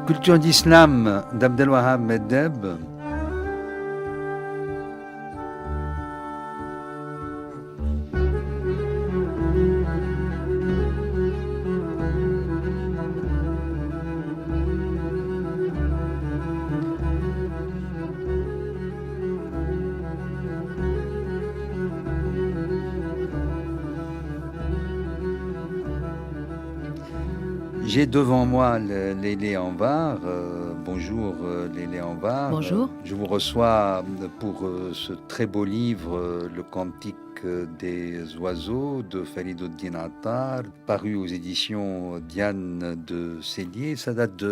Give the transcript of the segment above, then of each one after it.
Culture d'islam d'Abdelwahab Meddeb. J'ai devant moi Lélé Anvar. Bonjour Lélé Anvar. Bonjour. Je vous reçois pour ce très beau livre, Le Cantique des oiseaux de Fariduddin Attar, paru aux éditions Diane de Cellier. Ça date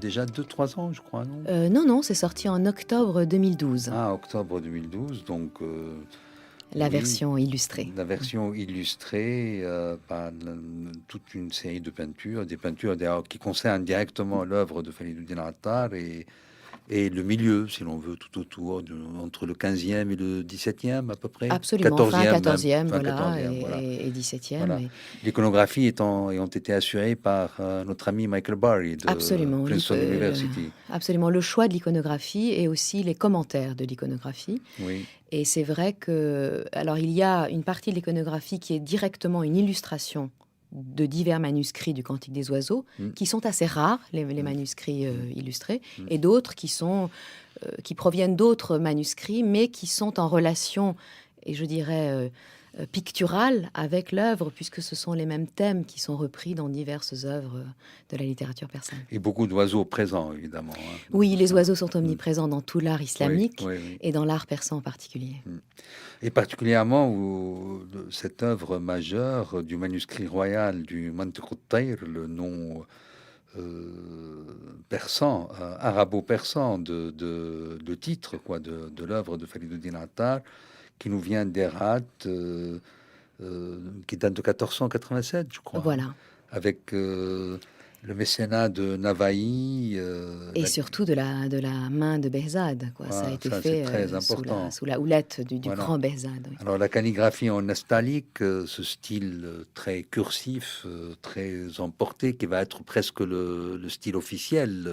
déjà de 2-3 ans, je crois, non? Non, c'est sorti en octobre 2012. Ah, octobre 2012, donc... La oui, version illustrée. La version illustrée par toute une série de peintures, des peintures d'ailleurs qui concernent directement l'œuvre de Fariduddin Attar et le milieu, si l'on veut, tout autour, entre le 15e et le 17e à peu près. Absolument, 14e, fin 14e, même, fin voilà, 14e, voilà. et 17e. Voilà. Et... L'iconographie ayant été assurée par notre ami Michael Barry de Absolument, Princeton University. Absolument, le choix de l'iconographie et aussi les commentaires de l'iconographie. Oui. Et c'est vrai que, alors il y a une partie de l'iconographie qui est directement une illustration de divers manuscrits du Cantique des oiseaux, qui sont assez rares, les manuscrits illustrés, et d'autres qui proviennent d'autres manuscrits, mais qui sont en relation, et je dirais picturale, avec l'œuvre, puisque ce sont les mêmes thèmes qui sont repris dans diverses œuvres de la littérature persane. Et beaucoup d'oiseaux présents, évidemment. Hein. Oui, les oiseaux sont omniprésents dans tout l'art islamique, oui. et dans l'art persan en particulier. Et particulièrement cette œuvre majeure du manuscrit royal du Mantiq al-Tayr, le nom persan, arabo-persan de titre quoi, de l'œuvre de Fariduddin Attar, qui nous vient d'Herat, qui date de 1487, je crois. Voilà. Avec le mécénat de Navaï. Et surtout de la main de Behzad. Quoi. Ça a été fait très important. Sous la houlette du Voilà. grand Behzad. Oui. Alors la calligraphie en nastalique, ce style très cursif, très emporté, qui va être presque le style officiel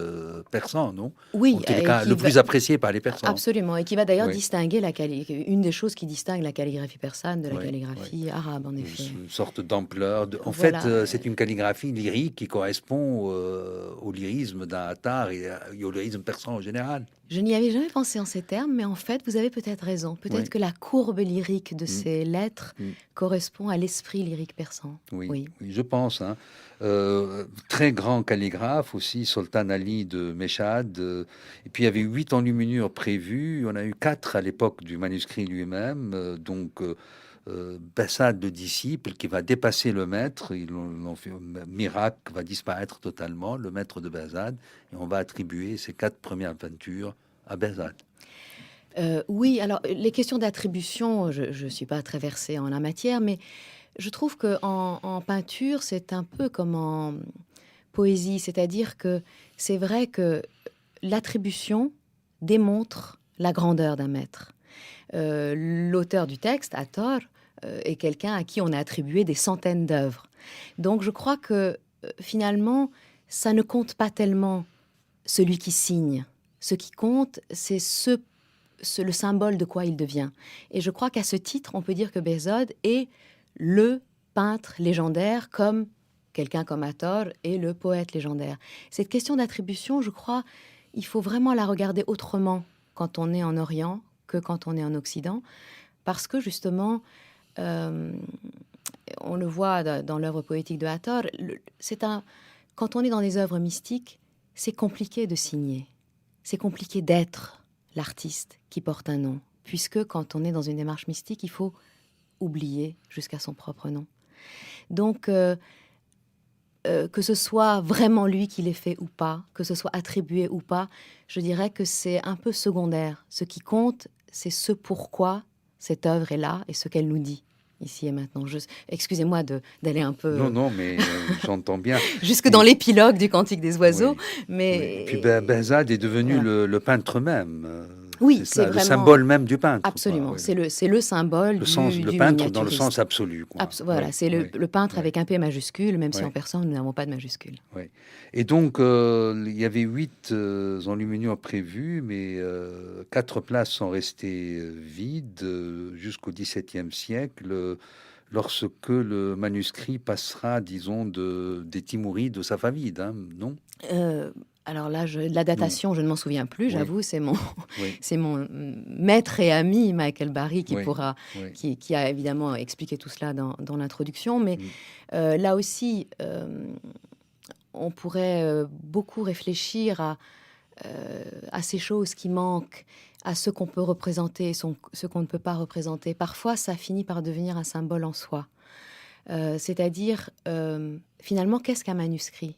persan, non? Oui. En tous les cas, le plus apprécié par les Persans. Absolument. Et qui va d'ailleurs distinguer une des choses qui distingue la calligraphie persane de la calligraphie arabe, en effet. Une sorte d'ampleur. En fait, c'est une calligraphie lyrique qui correspond au lyrisme d'un Attar et au lyrisme persan en général. Je n'y avais jamais pensé en ces termes, mais en fait, vous avez peut-être raison. Peut-être que la courbe lyrique de ces lettres correspond à l'esprit lyrique persan. Oui, je pense. Hein. Très grand calligraphe aussi, Sultan Ali de Meshad. Et puis il y avait 8 enluminures prévues. On a eu 4 à l'époque du manuscrit lui-même. Behzad, le disciple, qui va dépasser le maître. Mirac va disparaître totalement, le maître de Behzad, et on va attribuer ces 4 premières peintures à Behzad. Oui, alors les questions d'attribution, je ne suis pas très versée en la matière, mais je trouve qu'en peinture, c'est un peu comme en poésie, c'est-à-dire que c'est vrai que l'attribution démontre la grandeur d'un maître. L'auteur du texte, Attar, est quelqu'un à qui on a attribué des centaines d'œuvres. Donc je crois que finalement, ça ne compte pas tellement celui qui signe. Ce qui compte, c'est le symbole de quoi il devient. Et je crois qu'à ce titre, on peut dire que Behzad est le peintre légendaire, comme quelqu'un comme Attar est le poète légendaire. Cette question d'attribution, je crois, il faut vraiment la regarder autrement quand on est en Orient que quand on est en Occident, parce que justement, on le voit dans l'œuvre poétique de Attar, quand on est dans des œuvres mystiques, c'est compliqué de signer, c'est compliqué d'être l'artiste qui porte un nom, puisque quand on est dans une démarche mystique, il faut oublier jusqu'à son propre nom. Donc, que ce soit vraiment lui qui l'ait fait ou pas, que ce soit attribué ou pas, je dirais que c'est un peu secondaire. Ce qui compte, c'est ce pourquoi cette œuvre est là et ce qu'elle nous dit ici et maintenant. Excusez-moi d'aller un peu... Non, mais j'entends bien. Jusque dans l'épilogue du Cantique des oiseaux. Mais... Et puis Behzad est devenu le peintre même. Oui, C'est c'est cela, le vraiment symbole même du peintre, quoi. absolument, Oui, c'est le symbole le du peintre dans le sens miniaturiste. absolu, quoi. Voilà, Oui, c'est oui, le peintre oui, avec un P majuscule, même si en oui. personne, nous n'avons pas de majuscule. Oui. Et donc, il y avait 8 enluminures prévues, mais 4 places sont restées vides jusqu'au XVIIe siècle, lorsque le manuscrit passera, disons, des Timourides aux Safavides, hein, non? Heu, alors là, la Non. datation, je ne m'en souviens plus, Oui, j'avoue, oui, c'est mon maître et ami Michael Barry oui, oui. qui a évidemment expliqué tout cela dans l'introduction. Mais, Mm. là aussi, on pourrait, beaucoup réfléchir à ces choses qui manquent, à ce qu'on peut représenter, ce qu'on ne peut pas représenter. Parfois, ça finit par devenir un symbole en soi. C'est-à-dire, finalement, qu'est-ce qu'un manuscrit?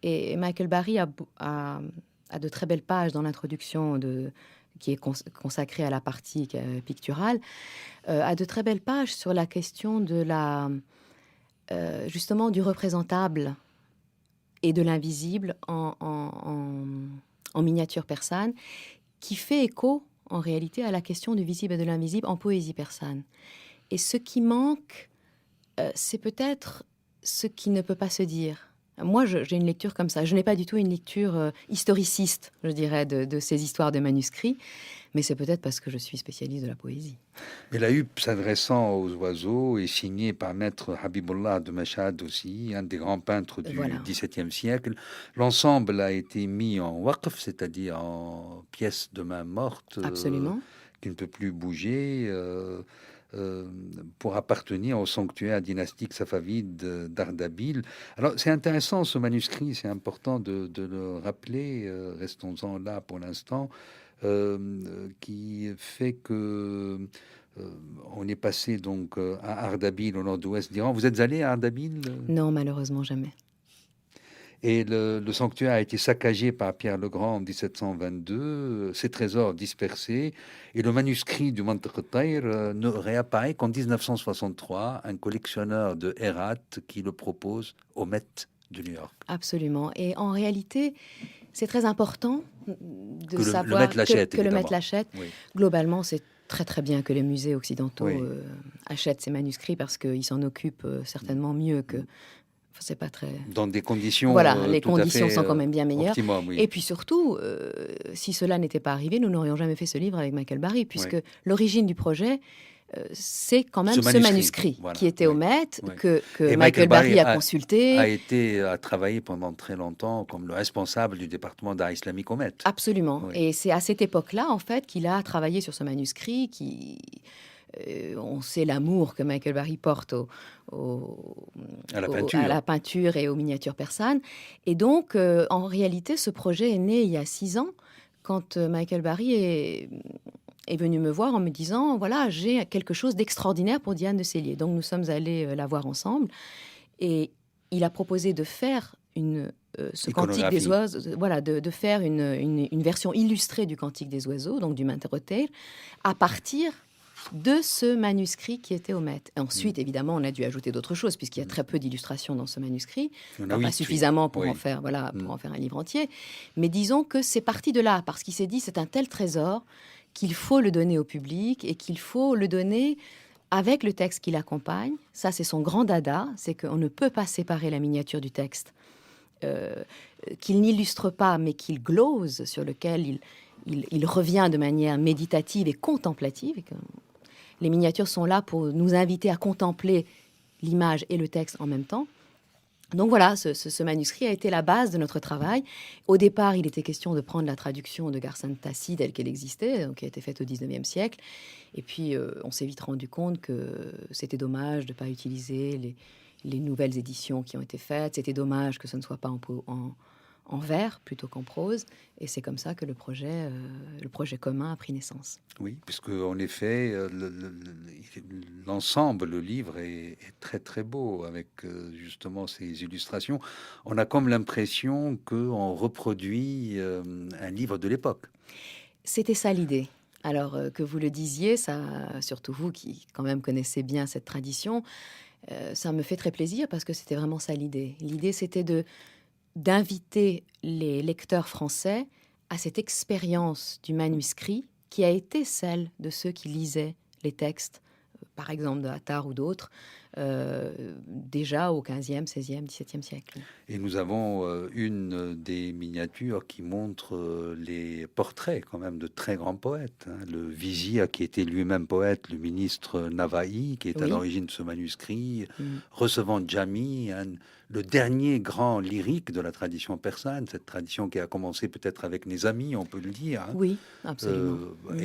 Et Michael Barry a de très belles pages dans l'introduction qui est consacrée à la partie picturale, a de très belles pages sur la question justement du représentable et de l'invisible en miniature persane, qui fait écho en réalité à la question du visible et de l'invisible en poésie persane. Et ce qui manque, c'est peut-être ce qui ne peut pas se dire. Moi, j'ai une lecture comme ça. Je n'ai pas du tout une lecture historiciste, je dirais, de ces histoires de manuscrits, mais c'est peut-être parce que je suis spécialiste de la poésie. Mais la huppe s'adressant aux oiseaux est signée par maître Habibullah de Mashhad aussi, un des grands peintres du Voilà, XVIIe siècle. L'ensemble a été mis en waqf, c'est-à-dire en pièce de main morte, absolument. qui ne peut plus bouger, euh, pour appartenir au sanctuaire dynastique safavide d'Ardabil. Alors c'est intéressant ce manuscrit, c'est important de le rappeler, restons-en là pour l'instant, qui fait que on est passé donc à Ardabil au nord-ouest d'Iran. Vous êtes allé à Ardabil? Non, malheureusement, jamais. Et le sanctuaire a été saccagé par Pierre le Grand en 1722, ses trésors dispersés, et le manuscrit du Mantiq al-Tayr ne réapparaît qu'en 1963, un collectionneur de Herat qui le propose au Met de New York. Absolument. Et en réalité, c'est très important de Que le Met savoir l'achète, que le maître évidemment. l'achète. Oui, Globalement, c'est très très bien que les musées occidentaux oui. achètent ces manuscrits parce qu'ils s'en occupent certainement mieux que. Enfin, c'est pas très. Dans des conditions Voilà, les tout à conditions fait sont quand même bien meilleures. optimum, oui. Et puis surtout, si cela n'était pas arrivé, nous n'aurions jamais fait ce livre avec Michael Barry, Oui. puisque l'origine du projet, c'est quand Ce même ce manuscrit, manuscrit qui voilà, était au oui, Met, oui. que Et Michael Michael Barry Barry a a consulté. travaillé pendant très longtemps comme le responsable du département d'art islamique au Met. Absolument. Oui. Et c'est à cette époque-là, en fait, qu'il a travaillé sur ce manuscrit. On sait l'amour que Michael Barry porte au- À la à peinture. la peinture et aux miniatures persanes. Et donc, en réalité, ce projet est né il y a 6 ans, quand Michael Barry est venu me voir en me disant, voilà, j'ai quelque chose d'extraordinaire pour Diane de Célier. Donc, nous sommes allés la voir ensemble. Et il a proposé de faire ce cantique des Iconographie. oiseaux, voilà, de faire une version illustrée du cantique des oiseaux, donc du Manteroteil, à partir de ce manuscrit qui était au Met. Et Mm. ensuite, évidemment, on a dû ajouter d'autres choses, puisqu'il y a très peu d'illustrations dans ce manuscrit. Il y en a Enfin, pas 8, oui. suffisamment pour en Oui. faire, voilà, Mm. pour en faire un livre entier. Mais disons que c'est parti de là, parce qu'il s'est dit, c'est un tel trésor qu'il faut le donner au public et qu'il faut le donner avec le texte qui l'accompagne. Ça, c'est son grand dada, c'est qu'on ne peut pas séparer la miniature du texte, euh, qu'il n'illustre pas, mais qu'il glose, sur lequel il revient de manière méditative et contemplative. Et que les miniatures sont là pour nous inviter à contempler l'image et le texte en même temps. Donc voilà, ce manuscrit a été la base de notre travail. Au départ, il était question de prendre la traduction de Garsantassi telle qu'elle existait, donc qui a été faite au XIXe siècle. Et puis, on s'est vite rendu compte que c'était dommage de ne pas utiliser les nouvelles éditions qui ont été faites. C'était dommage que ce ne soit pas en vers plutôt qu'en prose. Et c'est comme ça que le projet commun a pris naissance. Oui, puisque en effet, l'ensemble, le livre est très très beau avec justement ces illustrations. On a comme l'impression qu'on reproduit un livre de l'époque. C'était ça l'idée. Alors que vous le disiez, ça, surtout vous qui quand même connaissez bien cette tradition, ça me fait très plaisir parce que c'était vraiment ça l'idée. L'idée, c'était d'inviter les lecteurs français à cette expérience du manuscrit qui a été celle de ceux qui lisaient les textes, par exemple de Attard ou d'autres, déjà au XVe, XVIe, XVIIe siècle. Et nous avons une des miniatures qui montre les portraits quand même de très grands poètes, hein. Le vizir qui était lui-même poète, le ministre Navaï, qui est à Oui. l'origine de ce manuscrit, Mm. recevant Jami, le dernier grand lyrique de la tradition persane, cette tradition qui a commencé peut-être avec Nizami, on peut le dire, hein. Oui, absolument.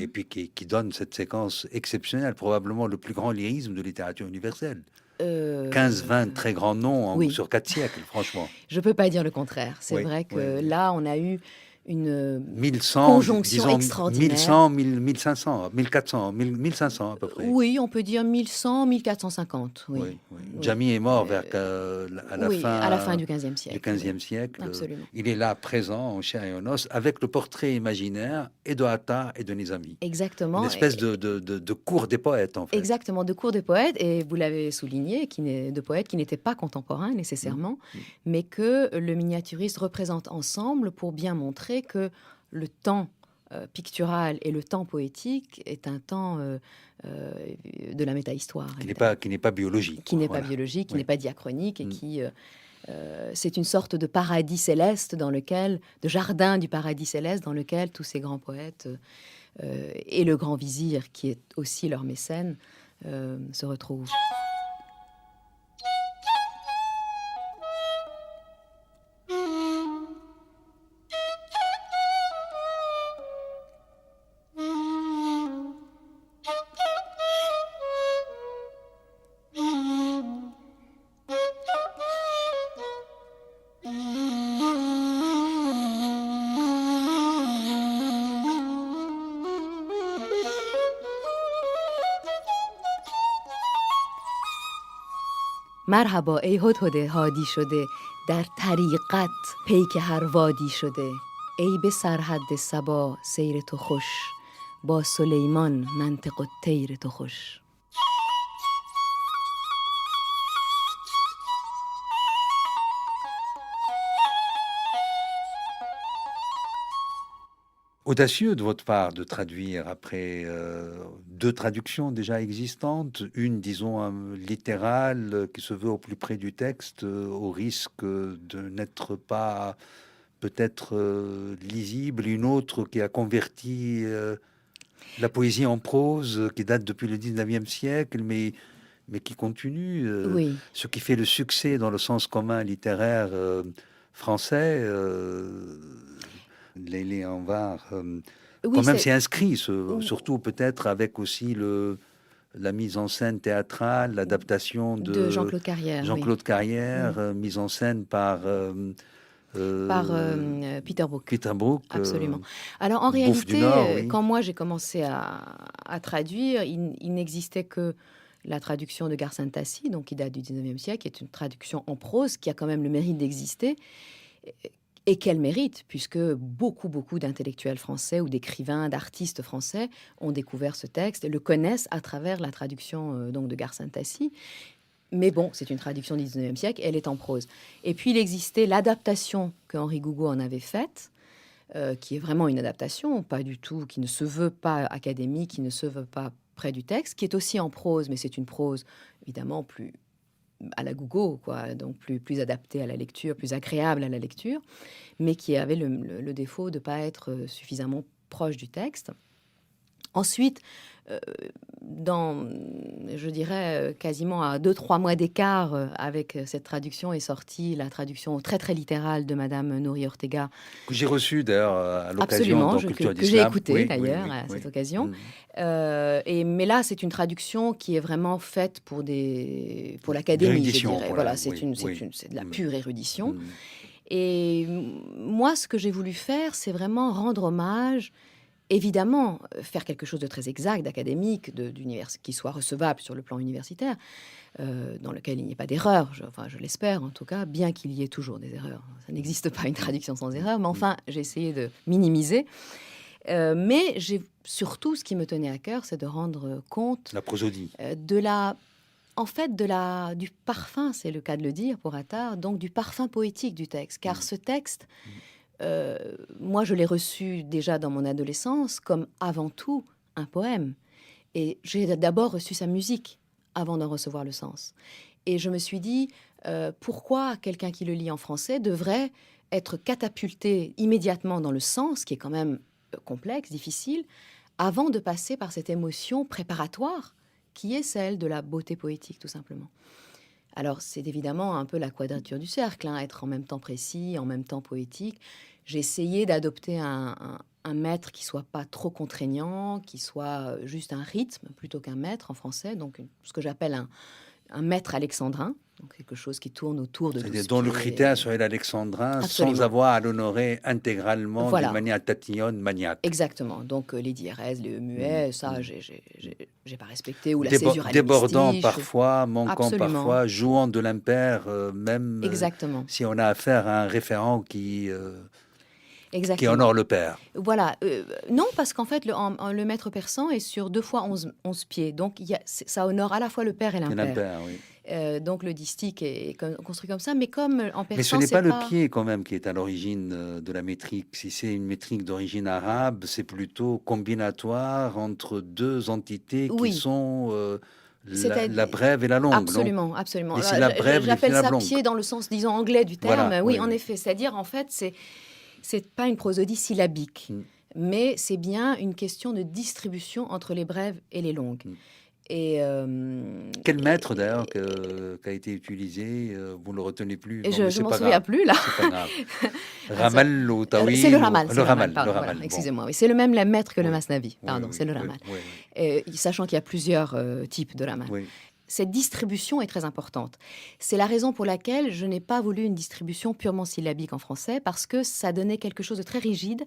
Et puis qui donne cette séquence exceptionnelle, probablement le plus grand lyrisme de littérature universelle. 15-20 très grands noms oui. sur 4 siècles, franchement. Je ne peux pas dire le contraire. C'est Oui, vrai que oui, oui. là, on a eu une 1100, conjonction disons extraordinaire. 1100, 1500, 1400, 1500 à peu près. Oui, on peut dire 1100, 1450. Oui. Oui, oui. Oui. Jami est mort à Oui, à la fin du XVe du siècle. 15e Oui, siècle. absolument. Il est là, présent, en chair et en os, avec le portrait imaginaire et de Attard et de Nizami. Une Exactement. espèce de cour des poètes, en fait. Exactement, de cours de poètes, et vous l'avez souligné, de poètes qui n'étaient pas contemporains nécessairement, mais que le miniaturiste représente ensemble pour bien montrer que le temps pictural et le temps poétique est un temps de la métahistoire. Qui n'est pas biologique. Qui n'est Voilà. pas biologique, qui Oui. n'est pas diachronique, et qui... c'est une sorte de paradis céleste de jardin du paradis céleste dans lequel tous ces grands poètes et le grand vizir, qui est aussi leur mécène, se retrouvent. مرحبا ای هدهد هادی شده در طریقت پیک هر وادی شده ای به سرحد صبا سیر تو خوش با سلیمان منطق الطیر تو خوش. Audacieux de votre part de traduire après deux traductions déjà existantes, une, disons, littérale qui se veut au plus près du texte, au risque de n'être pas peut-être lisible, une autre qui a converti la poésie en prose, qui date depuis le 19e siècle, mais qui continue, Oui. ce qui fait le succès dans le sens commun littéraire français. Lélé Anvar, Oui, quand même, c'est- c'est inscrit, surtout peut-être avec aussi la mise en scène théâtrale, l'adaptation de Jean-Claude Carrière. Jean-Claude Carrière, mise en scène par Par Peter Brook. Peter Brook. Absolument. Alors en Bouffe du réalité, Nord, oui. quand moi j'ai commencé à traduire, il n'existait que la traduction de Garsantassi, donc qui date du 19e siècle, qui est une traduction en prose, qui a quand même le mérite d'exister. Et quel mérite, puisque beaucoup d'intellectuels français ou d'écrivains, d'artistes français ont découvert ce texte, le connaissent à travers la traduction donc de Garsantassi. Mais bon, c'est une traduction du 19e siècle, elle est en prose. Et puis il existait l'adaptation que Henri Gougaud en avait faite, qui est vraiment une adaptation, pas du tout, qui ne se veut pas académique, qui ne se veut pas près du texte, qui est aussi en prose, mais c'est une prose évidemment plus à la Gougaud, quoi, donc plus adaptée à la lecture, plus agréable à la lecture, mais qui avait le défaut de ne pas être suffisamment proche du texte. Ensuite, je dirais, quasiment à 2-3 mois d'écart avec cette traduction est sortie la traduction très très littérale de Madame Nouri Ortega. Que j'ai reçu d'ailleurs à l'occasion Absolument, dans Culture que j'ai d'Islam. écouté Oui, d'ailleurs oui, à oui, cette oui. occasion. Mais là, c'est une traduction qui est vraiment faite pour l'académie, je L'érudition, dirais. voilà, Voilà, c'est de la pure érudition. Mm. Et moi, ce que j'ai voulu faire, c'est vraiment rendre hommage, évidemment, faire quelque chose de très exact, d'académique, qui soit recevable sur le plan universitaire, dans lequel il n'y ait pas d'erreur, je l'espère en tout cas, bien qu'il y ait toujours des erreurs. Ça n'existe pas une traduction sans erreur, mais enfin, j'ai essayé de minimiser. Mais surtout, ce qui me tenait à cœur, c'est de rendre compte La prosodie. du parfum, c'est le cas de le dire pour Attard, donc du parfum poétique du texte. Car ce texte, euh, moi, je l'ai reçu déjà dans mon adolescence comme avant tout un poème. Et j'ai d'abord reçu sa musique avant d'en recevoir le sens. Et je me suis dit, pourquoi quelqu'un qui le lit en français devrait être catapulté immédiatement dans le sens, qui est quand même complexe, difficile, avant de passer par cette émotion préparatoire, qui est celle de la beauté poétique, tout simplement. Alors, c'est évidemment un peu la quadrature du cercle, hein, être en même temps précis, en même temps poétique. J'ai essayé d'adopter un maître qui soit pas trop contraignant, qui soit juste un rythme plutôt qu'un maître en français, donc ce que j'appelle un maître alexandrin, donc quelque chose qui tourne autour de C'est-à-dire 12 dont le critère pieds. serait l'alexandrin sans Absolument. avoir à l'honorer intégralement d'une Voilà, manière tatillonne, maniaque. exactement. Donc les diérèses, les Mm, muets, ça, mm. j'ai pas respecté, ou la césure à Débordant l'hémistiche. parfois, manquant Absolument, parfois, jouant de l'impair, même exactement, si on a affaire à un référent qui exactement. honore le père. Voilà, non, parce qu'en fait, le maître persan est sur 2 fois 11 pieds. Donc, ça honore à la fois le père et Et l'impair. l'impair, oui. Donc, le distique est construit comme ça. Mais comme en Mais ce persan, n'est c'est pas le pas. pied quand même qui est à l'origine de la métrique. Si c'est une métrique d'origine arabe, c'est plutôt combinatoire entre deux entités qui Oui, sont c'est la brève et la longue, non? absolument, absolument. Et c'est Alors, la brève définit j'appelle la ça longue. pied dans le sens, disons, anglais du terme. Voilà, Oui, oui, en oui. effet. C'est-à-dire, en fait, c'est pas une prosodie syllabique. Mm, Mais c'est bien une question de distribution entre les brèves et les longues. mm. Et, Quel maître d'ailleurs et- qui a été utilisé, vous ne le retenez plus? et Bon, mais je c'est m'en pas souviens grave, plus, là. c'est pas grave. Ah, ça- Ramal ou C'est le Tawil ou ramal, c'est le pardon, voilà, Ramal. Bon, excusez-moi. Oui, c'est le même maître que le oui, masnavi, oui, pardon, c'est oui, le oui, ramal. oui, Sachant qu'il y a plusieurs types de ramal. oui. Cette distribution est très importante. C'est la raison pour laquelle je n'ai pas voulu une distribution purement syllabique en français, parce que ça donnait quelque chose de très rigide,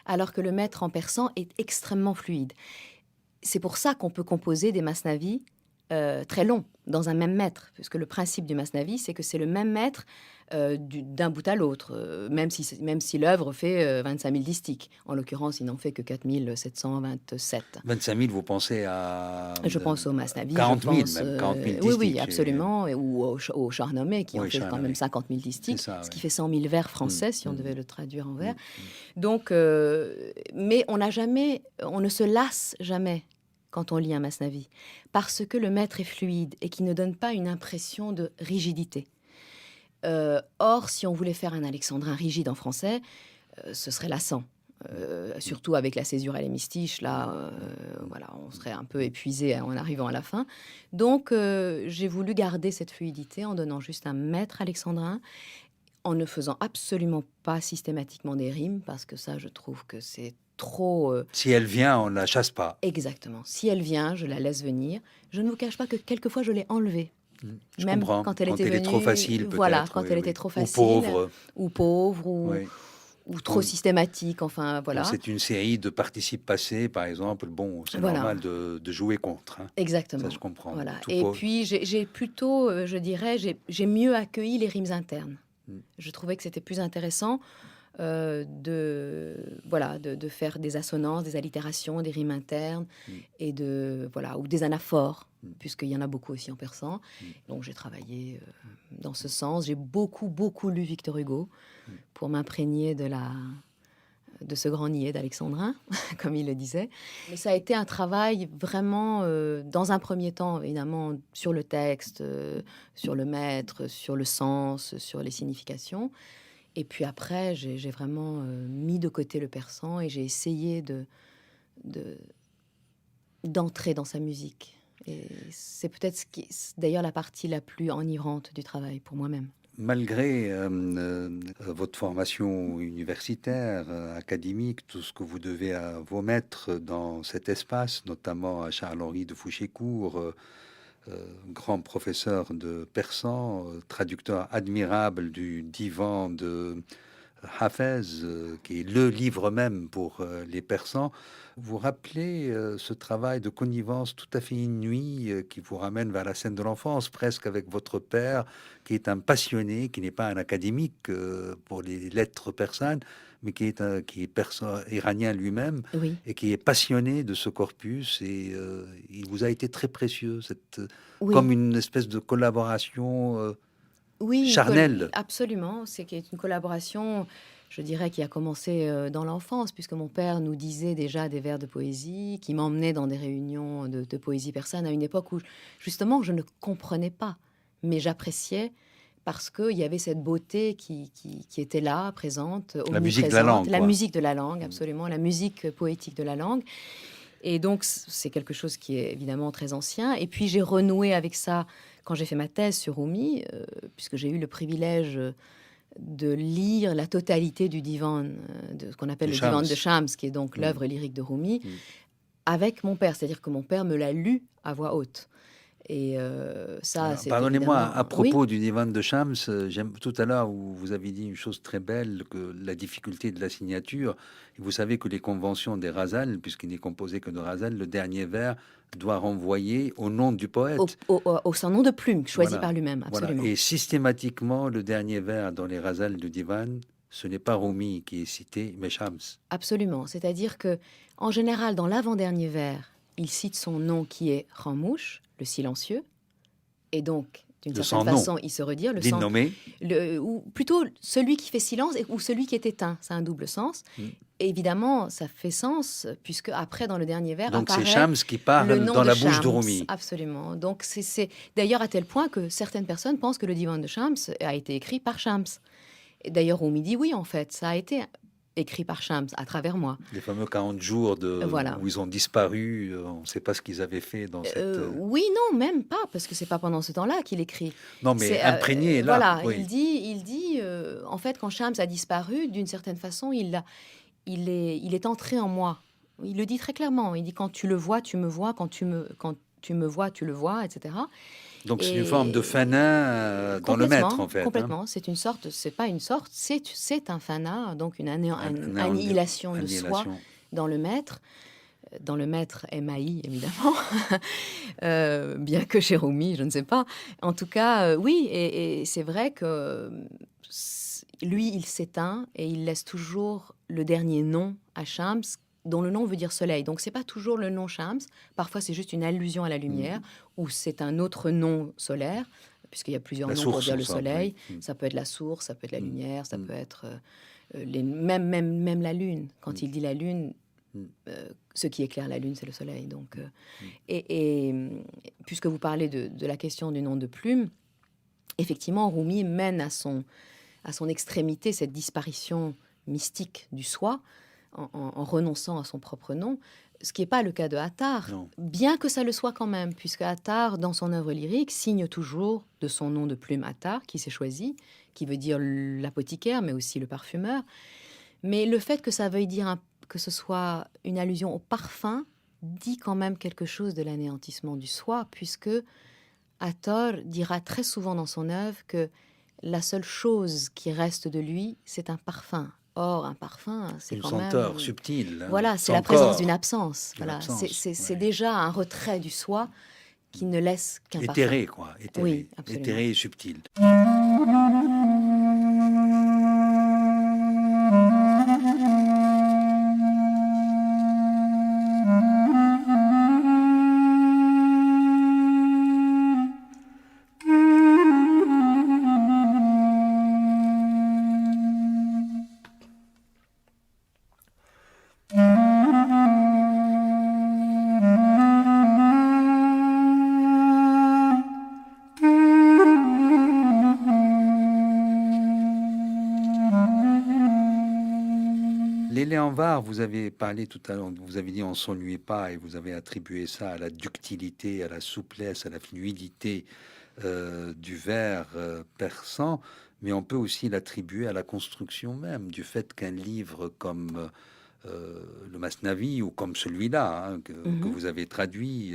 alors que le maître en persan est extrêmement fluide. C'est pour ça qu'on peut composer des masnavis très longs dans un même maître, puisque le principe du masnavi, c'est que c'est le même maître d'un bout à l'autre, même si l'œuvre fait 25 000 distiques. En l'occurrence, il n'en fait que 4 727. 25 000, vous pensez à Je pense au masnavi, je 40 000 pense... même, 40 000 oui, oui, distiques. absolument, ou au Shahnameh, qui en Oui, fait quand même Shahnameh. 50 000 C'est distiques, ça, ce qui oui. fait 100 000 vers Mm, français, si on devait mm, le traduire en mm, vers. mm. Donc, mais on ne se lasse jamais quand on lit un masnavi, parce que le maître est fluide et qui ne donne pas une impression de rigidité. Or, si on voulait faire un alexandrin rigide en français, ce serait lassant. Surtout avec la césure à l'hémistiche, là, voilà, on serait un peu épuisé en arrivant à la fin. Donc, j'ai voulu garder cette fluidité en donnant juste un maître alexandrin, en ne faisant absolument pas systématiquement des rimes, parce que ça, je trouve que c'est trop... Si elle vient, on ne la chasse pas. exactement. Si elle vient, je la laisse venir. Je ne vous cache pas que quelquefois, je l'ai enlevée. Mm, je Même comprends. quand elle Quand était elle est trop venue, facile, voilà, peut-être. quand Oui, elle était oui. trop Ou facile, pauvre. ou pauvre, Oui. ou trop Bon, systématique, enfin, quand voilà. c'est une série de participes passés, par exemple, bon, c'est Voilà, normal de jouer contre, hein. Ça, exactement. je comprends. Voilà. Tout Et pauvre. puis, j'ai plutôt, je dirais, j'ai mieux accueilli les rimes internes. Mm. Je trouvais que c'était plus intéressant de faire des assonances, des allitérations, des rimes internes, Mm. et voilà, ou des anaphores, Mm. puisqu'il y en a beaucoup aussi en persan. Mm. Donc j'ai travaillé dans ce sens. J'ai beaucoup, beaucoup lu Victor Hugo Mm. pour m'imprégner de ce grand niais d'Alexandrin, comme il le disait. Mais ça a été un travail vraiment, dans un premier temps, évidemment, sur le texte, sur le maître, sur le sens, sur les significations. Et puis après, j'ai vraiment mis de côté le persan et j'ai essayé de- d'entrer dans sa musique. Et c'est peut-être d'ailleurs la partie la plus enivrante du travail pour moi-même. Malgré votre formation universitaire, académique, tout ce que vous devez à vos maîtres dans cet espace, notamment à Charles-Henri de Fouchécourt, grand professeur de persan, traducteur admirable du divan de Hafez, qui est le livre même pour les persans. Vous rappelez ce travail de connivence tout à fait inouï qui vous ramène vers la scène de l'enfance, presque avec votre père, qui est un passionné, qui n'est pas un académique pour les lettres persanes, mais qui est persan iranien lui-même Oui, et qui est passionné de ce corpus. Et il vous a été très précieux, oui, comme une espèce de collaboration oui, charnelle. absolument. C'est qu'il y a une collaboration je dirais, qui a commencé dans l'enfance, puisque mon père nous disait déjà des vers de poésie, qui m'emmenait dans des réunions de poésie persane à une époque où, justement, je ne comprenais pas, mais j'appréciais parce qu'il y avait cette beauté qui était là, présente, La musique de la omniprésente, langue, la quoi. musique de la langue, absolument, la musique poétique de la langue. Et donc, c'est quelque chose qui est évidemment très ancien. Et puis, j'ai renoué avec ça quand j'ai fait ma thèse sur Rumi, puisque j'ai eu le privilège de lire la totalité du divan, de ce qu'on appelle De le divan Shams. de Shams, qui est donc Mm. l'œuvre lyrique de Rumi, Mm. avec mon père. C'est-à-dire que mon père me l'a lu à voix haute. Et ça, Alors, c'est pardonnez-moi, évidemment... à Oui, propos du divan de Shams, tout à l'heure où vous avez dit une chose très belle, que la difficulté de la signature. Et vous savez que les conventions des Ghazals, puisqu'il n'est composé que de Ghazals, le dernier vers doit renvoyer au nom du poète. au son nom de plume, choisi Voilà, par lui-même, voilà. absolument. Et systématiquement, le dernier vers dans les Ghazals du divan, ce n'est pas Rumi qui est cité, mais Shams, Absolument. C'est-à-dire que, en général, dans l'avant-dernier vers, il cite son nom qui est Ramouche, le silencieux, et donc, d'une le certaine sans nom, façon, il se redire l'innommé. ou plutôt celui qui fait silence ou celui qui est éteint. C'est un double sens. Mm. Et évidemment, ça fait sens puisque après, dans le dernier vers, Donc c'est apparaît Shams qui le parle nom dans de la bouche de Shams. Rumi. Absolument. Donc c'est d'ailleurs à tel point que certaines personnes pensent que le divan de Shams a été écrit par Shams. Et d'ailleurs, Rumi dit oui, en fait, ça a été écrit par Shams à travers moi. Les fameux 40 jours Voilà. où ils ont disparu, on ne sait pas ce qu'ils avaient fait dans cette... Oui, non, même pas, parce que c'est pas pendant ce temps-là qu'il écrit. Non, mais C'est imprégné là, voilà, oui. il dit en fait quand Shams a disparu, d'une certaine façon, il est entré en moi. Il le dit très clairement. Il dit quand tu le vois, tu me vois, quand tu me vois, tu le vois, etc. Donc c'est une forme de Et fanin dans le maître, complètement, en fait. Hein. complètement. C'est une sorte, c'est pas une sorte, c'est un fana, donc une Un annihilation de soi annihilation. dans le maître MAI évidemment, bien que chez Rumi, je ne sais pas. En tout cas, oui, et c'est vrai que lui, il s'éteint et il laisse toujours le dernier nom à Shams, dont le nom veut dire soleil. Donc, c'est pas toujours le nom Shams. Parfois, c'est juste une allusion à la lumière, ou c'est un autre nom solaire, puisqu'il y a plusieurs La noms pour source, dire le au centre, soleil. oui. Ça peut être la source, ça peut être la lumière, ça Mm. peut être même la lune. Quand il dit la lune, Mm. ce qui éclaire la lune, c'est le soleil. Donc, et puisque vous parlez de la question du nom de plume, effectivement, Rumi mène à son extrémité cette disparition mystique du soi en renonçant à son propre nom, ce qui n'est pas le cas de Attar, Non. bien que ça le soit quand même, puisque Attar, dans son œuvre lyrique, signe toujours de son nom de plume Attar, qui s'est choisi, qui veut dire l'apothicaire, mais aussi le parfumeur. Mais le fait que ça veuille dire que ce soit une allusion au parfum dit quand même quelque chose de l'anéantissement du soi, puisque Attar dira très souvent dans son œuvre que la seule chose qui reste de lui, c'est un parfum. Or, un parfum, c'est Une quand senteur même... subtile. Hein. Voilà, c'est Son la présence corps. d'une absence. D'une Voilà, absence, c'est ouais. déjà un retrait du soi qui ne laisse qu'un parfum. Éthéré, quoi. Éthéré. Oui, absolument. Éthéré et subtil. Léléanvar, vous avez parlé tout à l'heure, vous avez dit on ne s'ennuie pas et vous avez attribué ça à la ductilité, à la souplesse, à la fluidité du vers persan, mais on peut aussi l'attribuer à la construction même, du fait qu'un livre comme le Masnavi ou comme celui-là hein, que vous avez traduit,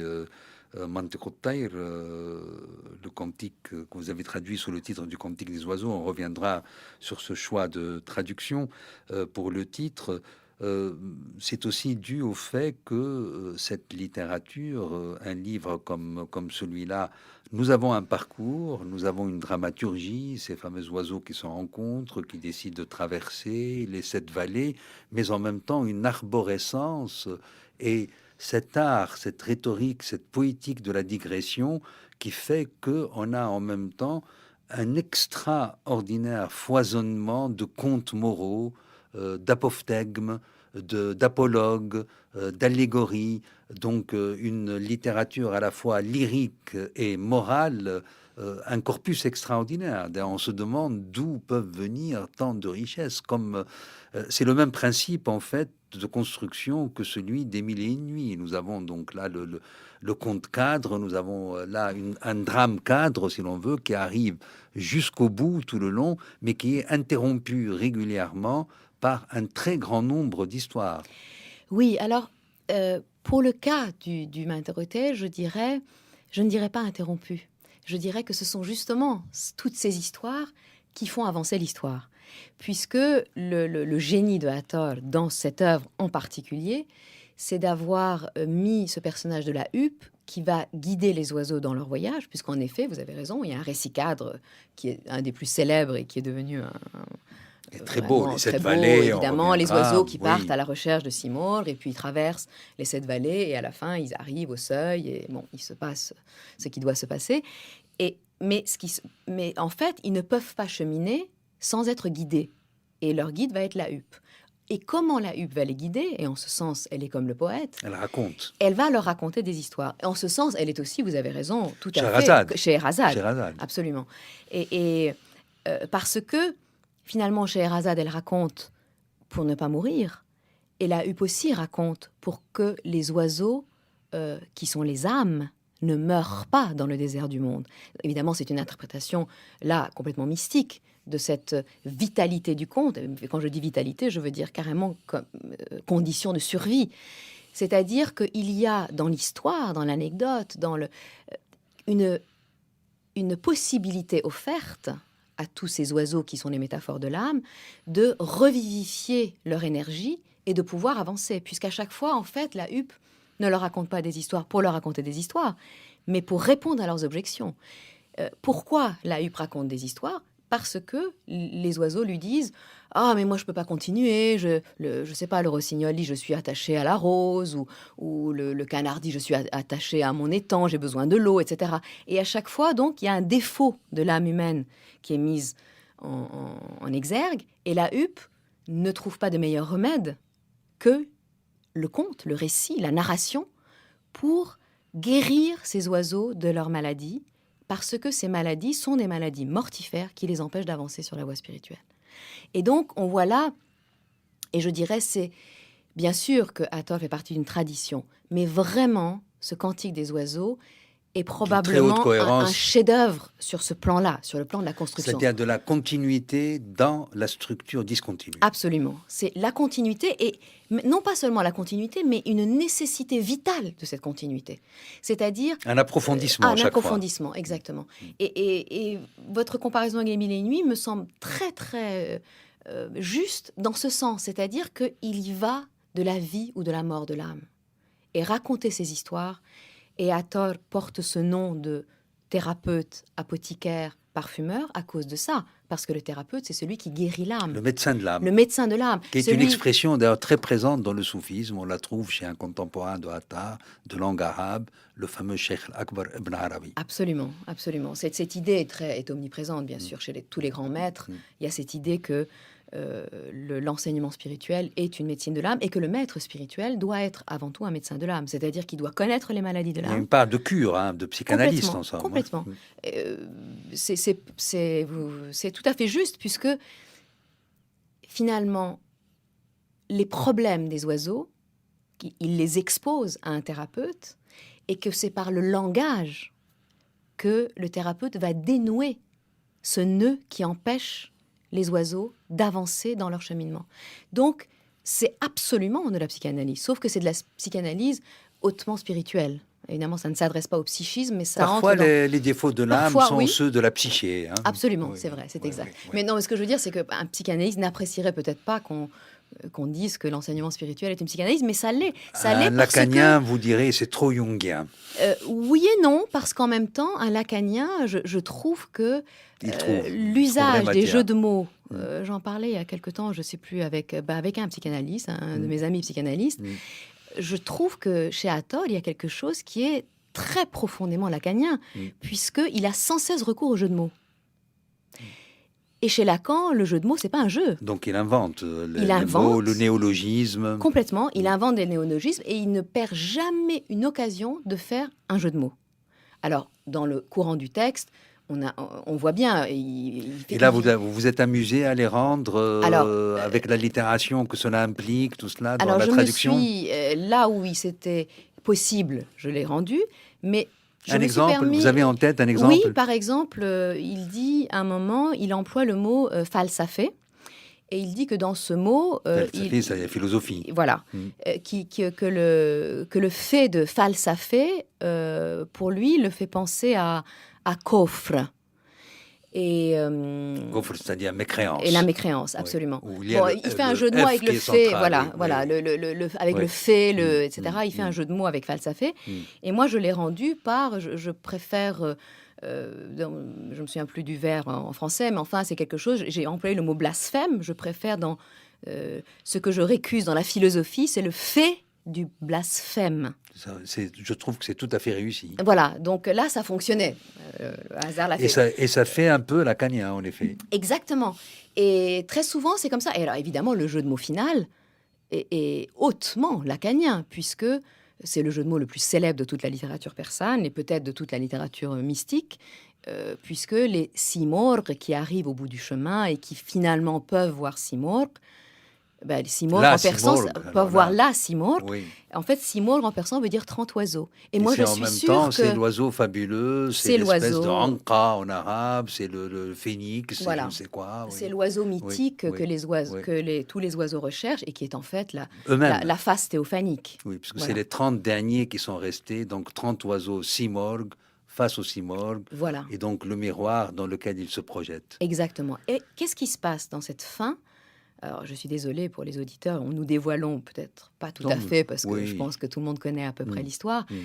Mantiq al-Tayr, le cantique que vous avez traduit sous le titre du Cantique des oiseaux, on reviendra sur ce choix de traduction pour le titre. C'est aussi dû au fait que cette littérature, un livre comme celui-là, nous avons un parcours, nous avons une dramaturgie, ces fameux oiseaux qui se rencontrent, qui décident de traverser les 7 vallées, mais en même temps une arborescence et cet art, cette rhétorique, cette poétique de la digression qui fait que on a en même temps un extraordinaire foisonnement de contes moraux, d'apophthegmes, d'apologues, d'allégories, donc une littérature à la fois lyrique et morale, un corpus extraordinaire. D'ailleurs, on se demande d'où peuvent venir tant de richesses. C'est le même principe en fait de construction que celui des Mille et une nuits. Nous avons donc là le conte cadre, nous avons là un drame cadre, si l'on veut, qui arrive jusqu'au bout, tout le long, mais qui est interrompu régulièrement par un très grand nombre d'histoires. Oui, alors, pour le cas du Maître-autel, je ne dirais pas interrompu. Je dirais que ce sont justement toutes ces histoires qui font avancer l'histoire. Puisque le génie de Hathor, dans cette œuvre en particulier, c'est d'avoir mis ce personnage de la huppe qui va guider les oiseaux dans leur voyage, puisqu'en effet, vous avez raison, il y a un récit cadre qui est un des plus célèbres et qui est devenu Et très beau, les très sept beau, vallées. évidemment, les oiseaux qui oui. partent à la recherche de Simorgh, et puis ils traversent les 7 vallées, et à la fin, ils arrivent au seuil, et bon, il se passe ce qui doit se passer. Mais en fait, ils ne peuvent pas cheminer sans être guidés. Et leur guide va être la huppe. Et comment la huppe va les guider, et en ce sens, elle est comme le poète, Elle raconte. elle va leur raconter des histoires. Et en ce sens, elle est aussi, vous avez raison, tout à Scheherazade. fait, Scheherazade. Scheherazade. Absolument. Parce que, finalement, Scheherazade, elle raconte pour ne pas mourir, et la huppe aussi raconte pour que les oiseaux, qui sont les âmes, ne meurent pas dans le désert du monde. Évidemment, c'est une interprétation, là, complètement mystique, de cette vitalité du conte. Quand je dis vitalité, je veux dire carrément comme, condition de survie. C'est-à-dire qu'il y a dans l'histoire, dans l'anecdote, une possibilité offerte à tous ces oiseaux qui sont les métaphores de l'âme, de revivifier leur énergie et de pouvoir avancer. Puisqu'à chaque fois, en fait, la huppe ne leur raconte pas des histoires pour leur raconter des histoires, mais pour répondre à leurs objections. Pourquoi la huppe raconte des histoires ? Parce que les oiseaux lui disent « Ah, mais moi, je ne peux pas continuer. Je sais pas, le rossignol dit « Je suis attaché à la rose. » ou le canard dit « Je suis attaché à mon étang. J'ai besoin de l'eau, etc. » Et à chaque fois, donc, il y a un défaut de l'âme humaine qui est mise en exergue. Et la huppe ne trouve pas de meilleur remède que le conte, le récit, la narration, pour guérir ces oiseaux de leur maladie, parce que ces maladies sont des maladies mortifères qui les empêchent d'avancer sur la voie spirituelle. Et donc, on voit là, et je dirais, c'est bien sûr que Hathor fait partie d'une tradition, mais vraiment, ce cantique des oiseaux est probablement un chef-d'œuvre sur ce plan-là, sur le plan de la construction. C'est-à-dire de la continuité dans la structure discontinue. Absolument. C'est la continuité, et non pas seulement la continuité, mais une nécessité vitale de cette continuité. C'est-à-dire... Un approfondissement à chaque fois. Un approfondissement, exactement. Et votre comparaison avec les Mille et une nuits me semble très, très juste dans ce sens. C'est-à-dire qu'il y va de la vie ou de la mort de l'âme. Et raconter ces histoires... Et Hathor porte ce nom de thérapeute, apothicaire, parfumeur à cause de ça. Parce que le thérapeute, c'est celui qui guérit l'âme. Le médecin de l'âme. Le médecin de l'âme. Qui est une expression d'ailleurs très présente dans le soufisme. On la trouve chez un contemporain de Hathor, de langue arabe, le fameux Cheikh Akbar ibn Arabi. Absolument, absolument. Cette idée est omniprésente, bien sûr, chez tous les grands maîtres. Il y a cette idée que l'enseignement spirituel est une médecine de l'âme et que le maître spirituel doit être avant tout un médecin de l'âme, c'est-à-dire qu'il doit connaître les maladies de l'âme. Il y a une part de cure, de psychanalyste en somme. Complètement. C'est tout à fait juste, puisque finalement, les problèmes des oiseaux, il les expose à un thérapeute, et que c'est par le langage que le thérapeute va dénouer ce nœud qui empêche les oiseaux d'avancer dans leur cheminement. Donc, c'est absolument de la psychanalyse, sauf que c'est de la psychanalyse hautement spirituelle. Évidemment, ça ne s'adresse pas au psychisme, mais ça Parfois, rentre dans... les défauts de l'âme sont ceux de la psyché. Absolument, oui, c'est vrai, c'est exact. Oui. Mais non, ce que je veux dire, c'est qu'un psychanalyste n'apprécierait peut-être pas qu'on dise que l'enseignement spirituel est une psychanalyse, mais ça l'est. Un lacanien, vous direz, c'est trop jungien. Oui et non, parce qu'en même temps, un lacanien, je trouve que l'usage des jeux de mots, j'en parlais il y a quelque temps, je ne sais plus, avec un psychanalyste, un de mes amis psychanalystes, je trouve que chez Hathor, il y a quelque chose qui est très profondément lacanien, puisqu'il a sans cesse recours aux jeux de mots. Et chez Lacan, le jeu de mots, c'est pas un jeu. Donc il invente Il les mots, invente le néologisme. complètement, il invente des néologismes et il ne perd jamais une occasion de faire un jeu de mots. Alors, dans le courant du texte, on voit bien, Et là, vous vous êtes amusé à les rendre Alors, avec la littération que cela implique, tout cela, dans alors la je me traduction. suis, là où c'était possible, je l'ai rendu, mais je Un me suis exemple, vous permis... avez en tête un Oui, exemple? par exemple, il dit, à un moment, il emploie le mot falsafé, et il dit que dans ce mot, Ça fait, ça y est, philosophie. voilà, Mm. que le fait de falsafé, pour lui, le fait penser à coffre. Et, Gaufre, c'est-à-dire mécréance. et la mécréance, Oui. absolument. Où il y a Bon, le- il fait un le jeu de mots F avec qui le est fait, central, voilà, oui, voilà, oui. avec Oui. le fait, Mm, etc. Il fait mm, un jeu de mots avec falsafé. mm. Et moi, je l'ai rendu par, je préfère, je me souviens plus du vers en français, mais enfin, c'est quelque chose, j'ai employé le mot blasphème, je préfère dans ce que je récuse dans la philosophie, c'est le fait du blasphème. Je trouve que c'est tout à fait réussi. Voilà, donc là, ça fonctionnait. Le hasard l'a fait. Et ça fait un peu lacanien, en effet. Exactement. Et très souvent, c'est comme ça. Et alors, évidemment, le jeu de mots final est hautement lacanien, puisque c'est le jeu de mots le plus célèbre de toute la littérature persane, et peut-être de toute la littérature mystique, puisque les simorghes qui arrivent au bout du chemin et qui finalement peuvent voir simorghes, les simorghes La en persan simorghe, peuvent alors voir là, la simorghe. oui. En fait, simorghe en persan veut dire 30 oiseaux. Et Et moi, c'est je en suis même sûre temps, c'est que l'oiseau fabuleux, c'est c'est l'espèce de l'oiseau... anqa en arabe, c'est le phénix, c'est je ne Voilà. sais quoi. C'est Oui, l'oiseau oui, mythique que oui, les oiseaux, oui. tous les oiseaux recherchent et qui est en fait Eux-mêmes. la face théophanique. Oui, parce que c'est Voilà. les 30 derniers qui sont restés, donc 30 oiseaux simorgues face aux simorgues, Voilà, et donc le miroir dans lequel ils se projettent. exactement. Et qu'est-ce qui se passe dans cette fin? Alors, je suis désolée pour les auditeurs, nous dévoilons peut-être pas tout Non, à fait, parce que je oui. pense que tout le monde connaît à peu près Mm. l'histoire, Mm.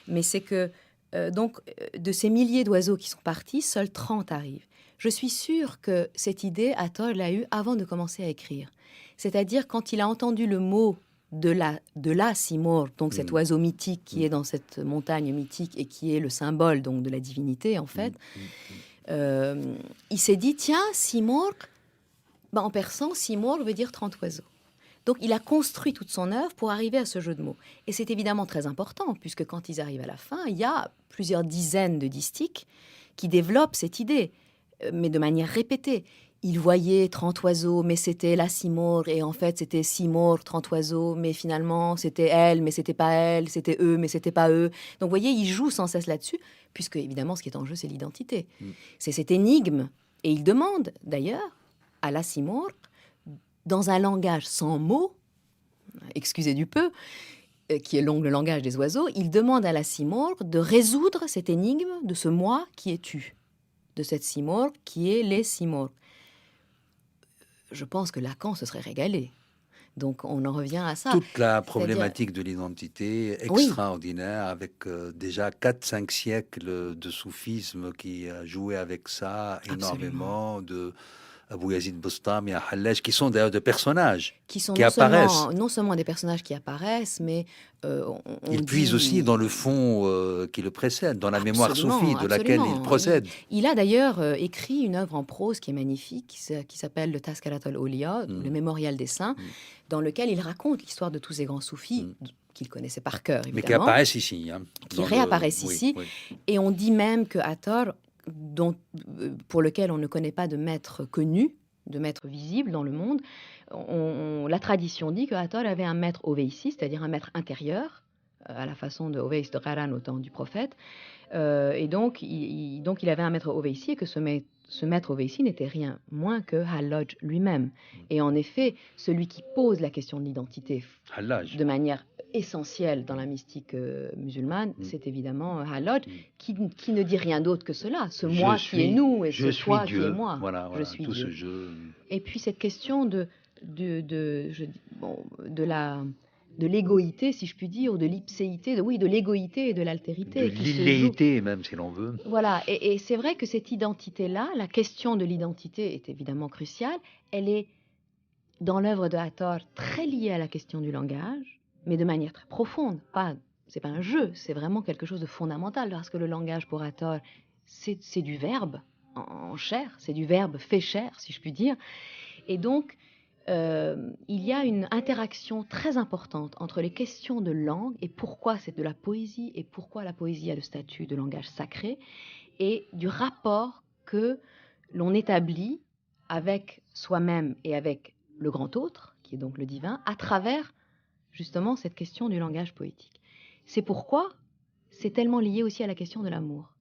mais c'est que, de ces milliers d'oiseaux qui sont partis, seuls 30 arrivent. Je suis sûre que cette idée, Attol l'a eue avant de commencer à écrire. C'est-à-dire quand il a entendu le mot de la Simorghe, donc cet Mm. oiseau mythique qui Mm. est dans cette montagne mythique et qui est le symbole donc de la divinité en fait, il s'est dit tiens, Simorghe, en persan, Simorghe veut dire 30 oiseaux. Donc il a construit toute son œuvre pour arriver à ce jeu de mots. Et c'est évidemment très important, puisque quand ils arrivent à la fin, il y a plusieurs dizaines de distiques qui développent cette idée, mais de manière répétée. Il voyait 30 oiseaux, mais c'était la Simorghe, et en fait c'était Simorghe, 30 oiseaux, mais finalement c'était elle, mais c'était pas elle, c'était eux, mais c'était pas eux. Donc vous voyez, il joue sans cesse là-dessus, puisque évidemment ce qui est en jeu, c'est l'identité. C'est cette énigme. Et il demande d'ailleurs à la Simorghe, dans un langage sans mots, excusez du peu, qui est le langage des oiseaux, il demande à la Simorghe de résoudre cette énigme de ce moi qui est tu, de cette Simorghe qui est les Simorghes. Je pense que Lacan se serait régalé. Donc on en revient à ça. Toute la problématique de l'identité Oui. extraordinaire, avec déjà 4-5 siècles de soufisme qui a joué avec ça énormément, de Abou Yazid Bostami à Hallaj, qui sont d'ailleurs des personnages Qui sont qui apparaissent. non seulement des personnages qui apparaissent, mais Il puise aussi dans le fond qui le précède, dans la mémoire Absolument, soufie de laquelle il absolument. procède. Il a d'ailleurs écrit une œuvre en prose qui est magnifique, qui s'appelle le Tazkarat al-Awliya, le Mémorial des Saints, dans lequel il raconte l'histoire de tous ces grands soufis qu'il connaissait par cœur, évidemment. Mais qui apparaissent ici. Hein, qui réapparaissent ici. Oui. Et on dit même que Hathor, pour lequel on ne connaît pas de maître connu, de maître visible dans le monde, la tradition dit que Hathor avait un maître Oveissi, c'est-à-dire un maître intérieur, à la façon de Oveis de Qaran au temps du prophète. Et donc il avait un maître Oveissi, et que ce maître Oveissi n'était rien moins que Hallaj lui-même. Et en effet, celui qui pose la question de l'identité de manière essentielle dans la mystique musulmane, c'est évidemment Hallaj, qui ne dit rien d'autre que cela, ce moi qui est nous et ce toi qui est moi. Voilà, je suis tout Dieu. ce jeu. Et puis cette question de l'égoïté, si je puis dire, ou de l'ipséité, de l'égoïté et de l'altérité. De l'illéité, même, si l'on veut. Voilà, et c'est vrai que cette identité-là, la question de l'identité est évidemment cruciale. Elle est, dans l'œuvre de Hathor, très liée à la question du langage, mais de manière très profonde. C'est pas un jeu, c'est vraiment quelque chose de fondamental, parce que le langage pour Hathor, c'est du verbe, en chair, c'est du verbe fait chair, si je puis dire. Et donc, il y a une interaction très importante entre les questions de langue et pourquoi c'est de la poésie et pourquoi la poésie a le statut de langage sacré et du rapport que l'on établit avec soi-même et avec le grand autre, qui est donc le divin, à travers justement cette question du langage poétique. C'est pourquoi c'est tellement lié aussi à la question de l'amour.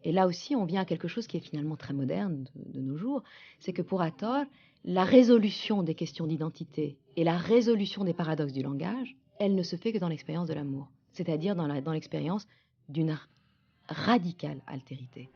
Et là aussi, on vient à quelque chose qui est finalement très moderne de nos jours, c'est que pour Hathor, la résolution des questions d'identité et la résolution des paradoxes du langage, elle ne se fait que dans l'expérience de l'amour, c'est-à-dire dans l'expérience d'une radicale altérité.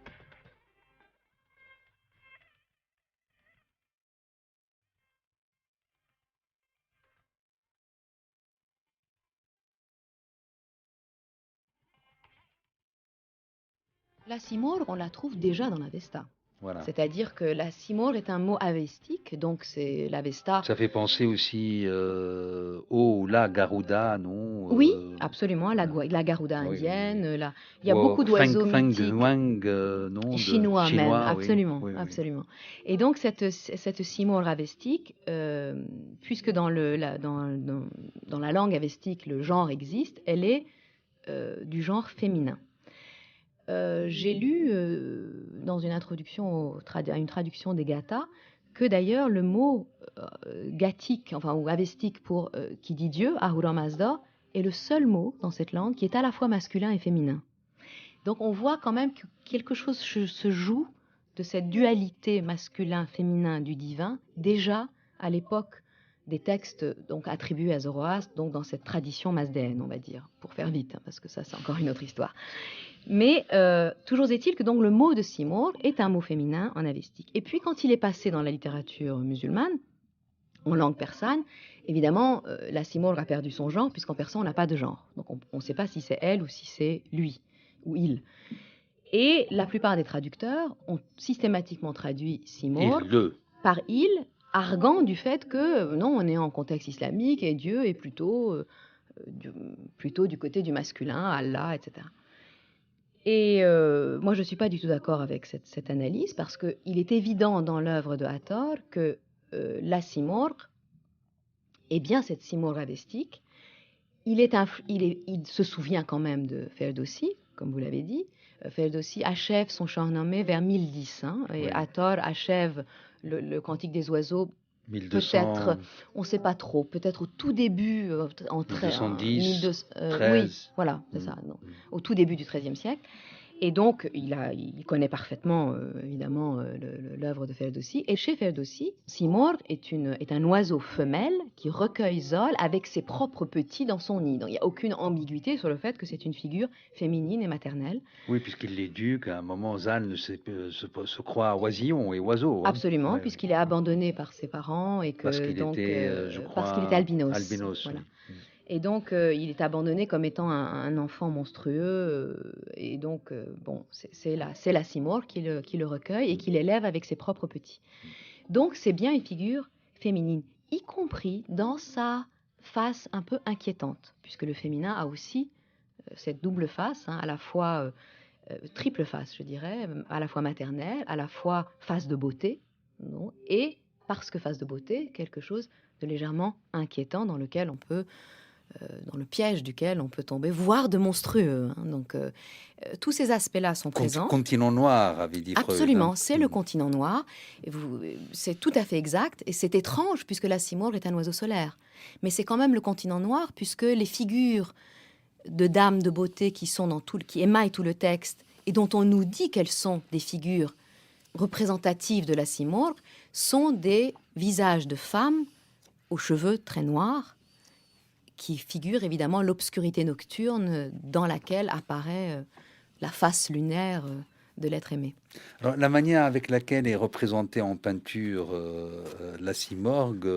La simor, on la trouve déjà dans l'Avesta. Voilà. C'est-à-dire que la simor est un mot avestique, donc c'est l'Avesta. Ça fait penser aussi au ou la Garuda, non Oui, absolument, la Garuda oui, indienne. oui. Il y a beaucoup d'oiseaux Feng mythiques. Huang, non Chinois même, chinois, absolument, oui, oui, oui. absolument. Et donc cette simor avestique, puisque dans la langue avestique, le genre existe, elle est du genre féminin. J'ai lu dans une introduction à une traduction des Gathas que d'ailleurs le mot gathique, enfin ou avestique pour qui dit Dieu, Ahura Mazda, est le seul mot dans cette langue qui est à la fois masculin et féminin. Donc on voit quand même que quelque chose se joue de cette dualité masculin-féminin du divin déjà à l'époque des textes donc attribués à Zoroastre, donc dans cette tradition mazdéenne, on va dire, pour faire vite, hein, parce que ça c'est encore une autre histoire. Mais toujours est-il que donc le mot de simor est un mot féminin en avestique. Et puis quand il est passé dans la littérature musulmane, en langue persane, évidemment, la simor a perdu son genre, puisqu'en persan on n'a pas de genre. Donc on ne sait pas si c'est elle ou si c'est lui ou il. Et la plupart des traducteurs ont systématiquement traduit simor par il, arguant du fait que non, on est en contexte islamique et Dieu est plutôt du côté du masculin, Allah, etc. Et moi, je ne suis pas du tout d'accord avec cette analyse parce qu'il est évident dans l'œuvre de Hathor que la simor est bien cette simor avestique. Il se souvient quand même de Ferdowsi, comme vous l'avez dit. Ferdowsi achève son Shahnameh vers 1010, hein, et oui. Hathor achève le Cantique des oiseaux 1200... peut-être, on ne sait pas trop, peut-être au tout début, en 1210, 13... oui, voilà, c'est ça, non, au tout début du XIIIe siècle. Et donc, il connaît parfaitement, évidemment, l'œuvre de Ferdowsi. Et chez Ferdowsi, simor est un oiseau femelle qui recueille Zol avec ses propres petits dans son nid. Donc, il n'y a aucune ambiguïté sur le fait que c'est une figure féminine et maternelle. Oui, puisqu'il l'éduque, à un moment, Zal se croit oisillon et oiseau. Hein. Absolument, puisqu'il est abandonné par ses parents et que parce qu'il était, je crois, parce qu'il était albinos. Voilà. Oui. Et donc, il est abandonné comme étant un enfant monstrueux. Et donc, bon, c'est la simor qui le recueille et qui l'élève avec ses propres petits. Donc, c'est bien une figure féminine, y compris dans sa face un peu inquiétante, puisque le féminin a aussi cette double face, hein, à la fois triple face, je dirais, à la fois maternelle, à la fois face de beauté, non, et parce que face de beauté, quelque chose de légèrement inquiétant dans lequel on peut dans le piège duquel on peut tomber, voire de monstrueux. Hein. Donc, tous ces aspects-là sont présents. Continent noir, avait dit Freud. Absolument, hein. C'est le continent noir. C'est tout à fait exact. Et c'est étrange, puisque la simor est un oiseau solaire. Mais c'est quand même le continent noir, puisque les figures de dames de beauté qui émaillent tout le texte, et dont on nous dit qu'elles sont des figures représentatives de la simor, sont des visages de femmes aux cheveux très noirs, qui figure évidemment l'obscurité nocturne dans laquelle apparaît la face lunaire de l'être aimé. Alors, la manière avec laquelle est représentée en peinture la simorgue,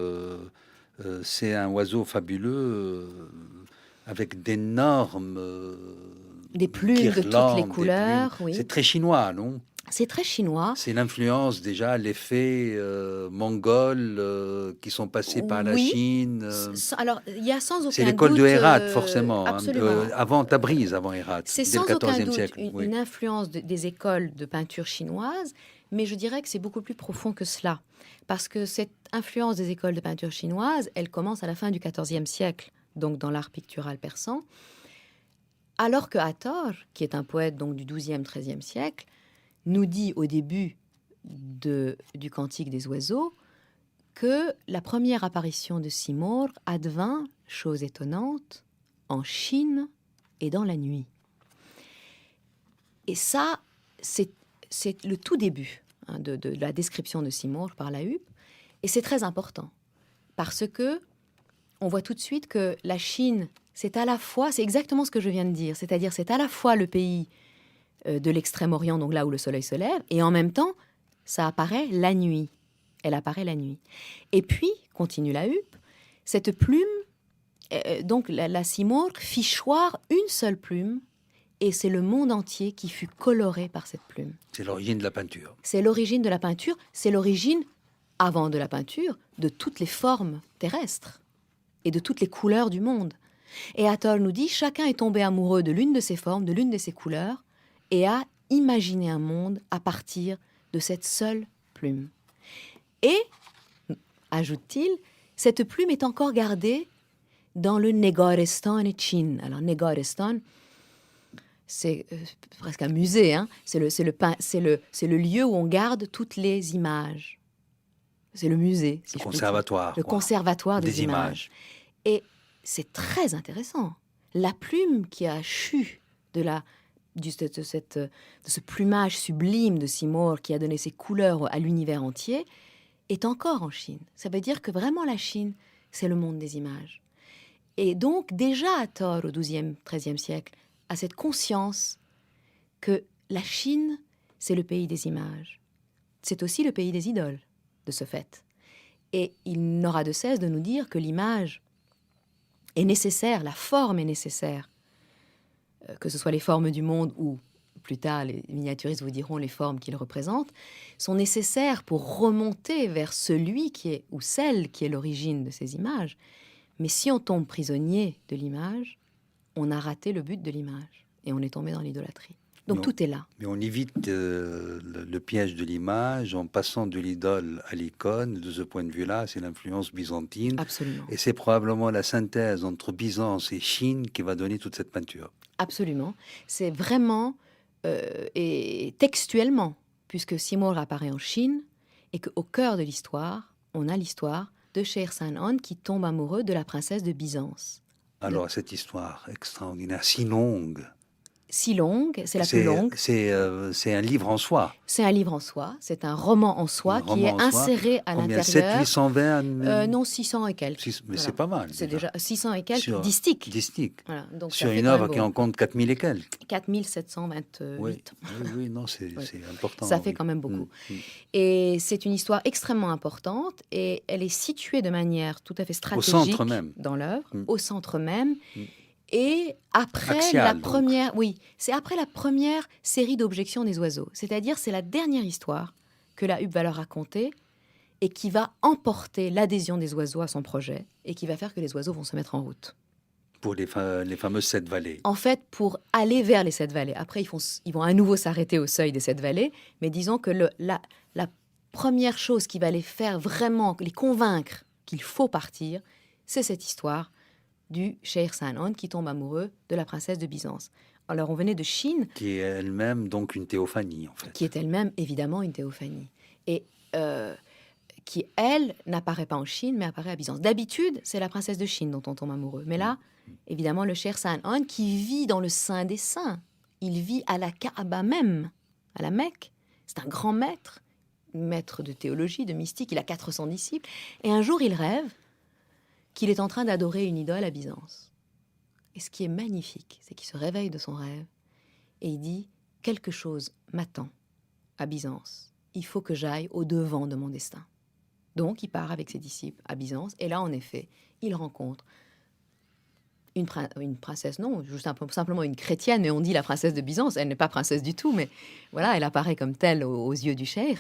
c'est un oiseau fabuleux avec d'énormes des plumes de toutes les couleurs. Oui. C'est très chinois, non ? C'est très chinois. C'est l'influence déjà, l'effet mongol qui sont passés par la Chine. Alors, il y a sans aucun doute... C'est l'école de Hérat, forcément, avant Tabriz, avant Hérat, c'est dès le sans aucun XIVe doute siècle. Une influence des écoles de peinture chinoise, mais je dirais que c'est beaucoup plus profond que cela. Parce que cette influence des écoles de peinture chinoise, elle commence à la fin du XIVe siècle, donc dans l'art pictural persan, alors que Hathor, qui est un poète donc du XIIe, XIIIe siècle, nous dit au début du Cantique des oiseaux que la première apparition de Simurgh advint, chose étonnante, en Chine et dans la nuit. Et ça, c'est le tout début de la description de Simurgh par la Huppe. Et c'est très important, parce que on voit tout de suite que la Chine, c'est exactement ce que je viens de dire, c'est-à-dire c'est à la fois le pays de l'extrême-orient, donc là où le soleil se lève, et en même temps, ça apparaît la nuit. Elle apparaît la nuit. Et puis, continue la Huppe, cette plume, donc la Simurgh fit choir une seule plume, et c'est le monde entier qui fut coloré par cette plume. C'est l'origine de la peinture. C'est l'origine de la peinture, c'est l'origine, avant de la peinture, de toutes les formes terrestres et de toutes les couleurs du monde. Et Hathor nous dit, chacun est tombé amoureux de l'une de ces formes, de l'une de ces couleurs, et a imaginé un monde à partir de cette seule plume. Et, ajoute-t-il, cette plume est encore gardée dans le Negorestan et Chine. Alors, Negorestan, c'est presque un musée, hein. C'est le lieu où on garde toutes les images. C'est le musée, si Le je puis dire. conservatoire. Le quoi. conservatoire des Des images. Et c'est très intéressant. La plume qui a chu de ce plumage sublime de Simurgh qui a donné ses couleurs à l'univers entier est encore en Chine. Ça veut dire que vraiment la Chine, c'est le monde des images. Et donc déjà Hathor au XIIe, XIIIe siècle a cette conscience que la Chine, c'est le pays des images. C'est aussi le pays des idoles, de ce fait. Et il n'aura de cesse de nous dire que l'image est nécessaire, la forme est nécessaire, que ce soit les formes du monde ou, plus tard, les miniaturistes vous diront les formes qu'ils représentent, sont nécessaires pour remonter vers celui qui est, ou celle qui est l'origine de ces images. Mais si on tombe prisonnier de l'image, on a raté le but de l'image et on est tombé dans l'idolâtrie. Donc tout est là. Mais on évite le piège de l'image en passant de l'idole à l'icône. De ce point de vue-là, c'est l'influence byzantine. Absolument. Et c'est probablement la synthèse entre Byzance et Chine qui va donner toute cette peinture. Absolument. C'est vraiment, et textuellement, puisque Simurgh apparaît en Chine, et qu'au cœur de l'histoire, on a l'histoire de Shahrzad qui tombe amoureux de la princesse de Byzance. Alors, cette histoire extraordinaire, si longue. Si longue, c'est la plus longue. C'est un livre en soi. C'est un livre en soi, c'est un roman en soi qui est inséré à Combien, l'intérieur. 700, 820 Non, 600 et quelques. Mais Voilà. c'est pas mal. C'est déjà 600 et quelques distiques. Distique. Voilà, donc Sur une œuvre qui en compte 4000 et quelques. 4728. Oui, non, c'est important. Ça fait quand même beaucoup. Et c'est une histoire extrêmement importante et elle est située de manière tout à fait stratégique au centre même. Dans l'œuvre, au centre même. Et après Axial, c'est après la première série d'objections des oiseaux. C'est-à-dire, c'est la dernière histoire que la Huppe va leur raconter et qui va emporter l'adhésion des oiseaux à son projet et qui va faire que les oiseaux vont se mettre en route. Pour les fameuses 7 vallées. En fait, pour aller vers les 7 vallées. Après, ils vont à nouveau s'arrêter au seuil des 7 vallées, mais disons que la première chose qui va les faire vraiment, les convaincre qu'il faut partir, c'est cette histoire du Shahrzad qui tombe amoureux de la princesse de Byzance. Alors, on venait de Chine. Qui est elle-même donc une théophanie, en fait. Qui est elle-même, évidemment, une théophanie. Et qui, elle, n'apparaît pas en Chine, mais apparaît à Byzance. D'habitude, c'est la princesse de Chine dont on tombe amoureux. Mais là, évidemment, le Shahrzad qui vit dans le Saint des Saints. Il vit à la Kaaba même, à la Mecque. C'est un grand maître de théologie, de mystique. Il a 400 disciples. Et un jour, il rêve qu'il est en train d'adorer une idole à Byzance. Et ce qui est magnifique, c'est qu'il se réveille de son rêve et il dit « Quelque chose m'attend à Byzance. Il faut que j'aille au-devant de mon destin. » Donc, il part avec ses disciples à Byzance. Et là, en effet, il rencontre une princesse, non, juste simplement une chrétienne, mais on dit la princesse de Byzance. Elle n'est pas princesse du tout, mais voilà, elle apparaît comme telle aux yeux du cheikh.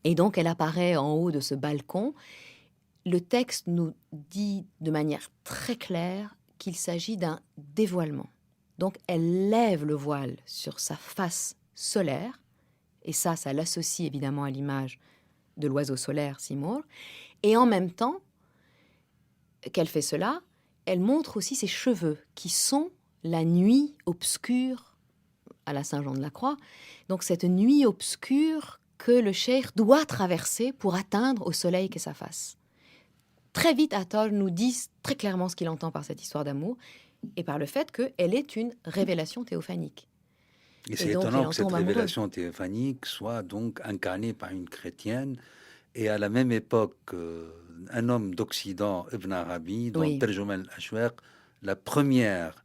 Et donc, elle apparaît en haut de ce balcon. Le texte nous dit de manière très claire qu'il s'agit d'un dévoilement. Donc, elle lève le voile sur sa face solaire Et ça l'associe évidemment à l'image de l'oiseau solaire, Simurgh. Et en même temps qu'elle fait cela, elle montre aussi ses cheveux, qui sont la nuit obscure à la Saint-Jean-de-la-Croix. Donc cette nuit obscure que le cheikh doit traverser pour atteindre au soleil qu'est sa face. Très vite, Hathor nous dit très clairement ce qu'il entend par cette histoire d'amour et par le fait qu'elle est une révélation théophanique. Et c'est donc, étonnant il que cette en tombe amoureux. révélation théophanique soit donc incarnée par une chrétienne. Et à la même époque, un homme d'Occident, Ibn Arabi, dans Oui. Terjuma al-Ashwaq, la première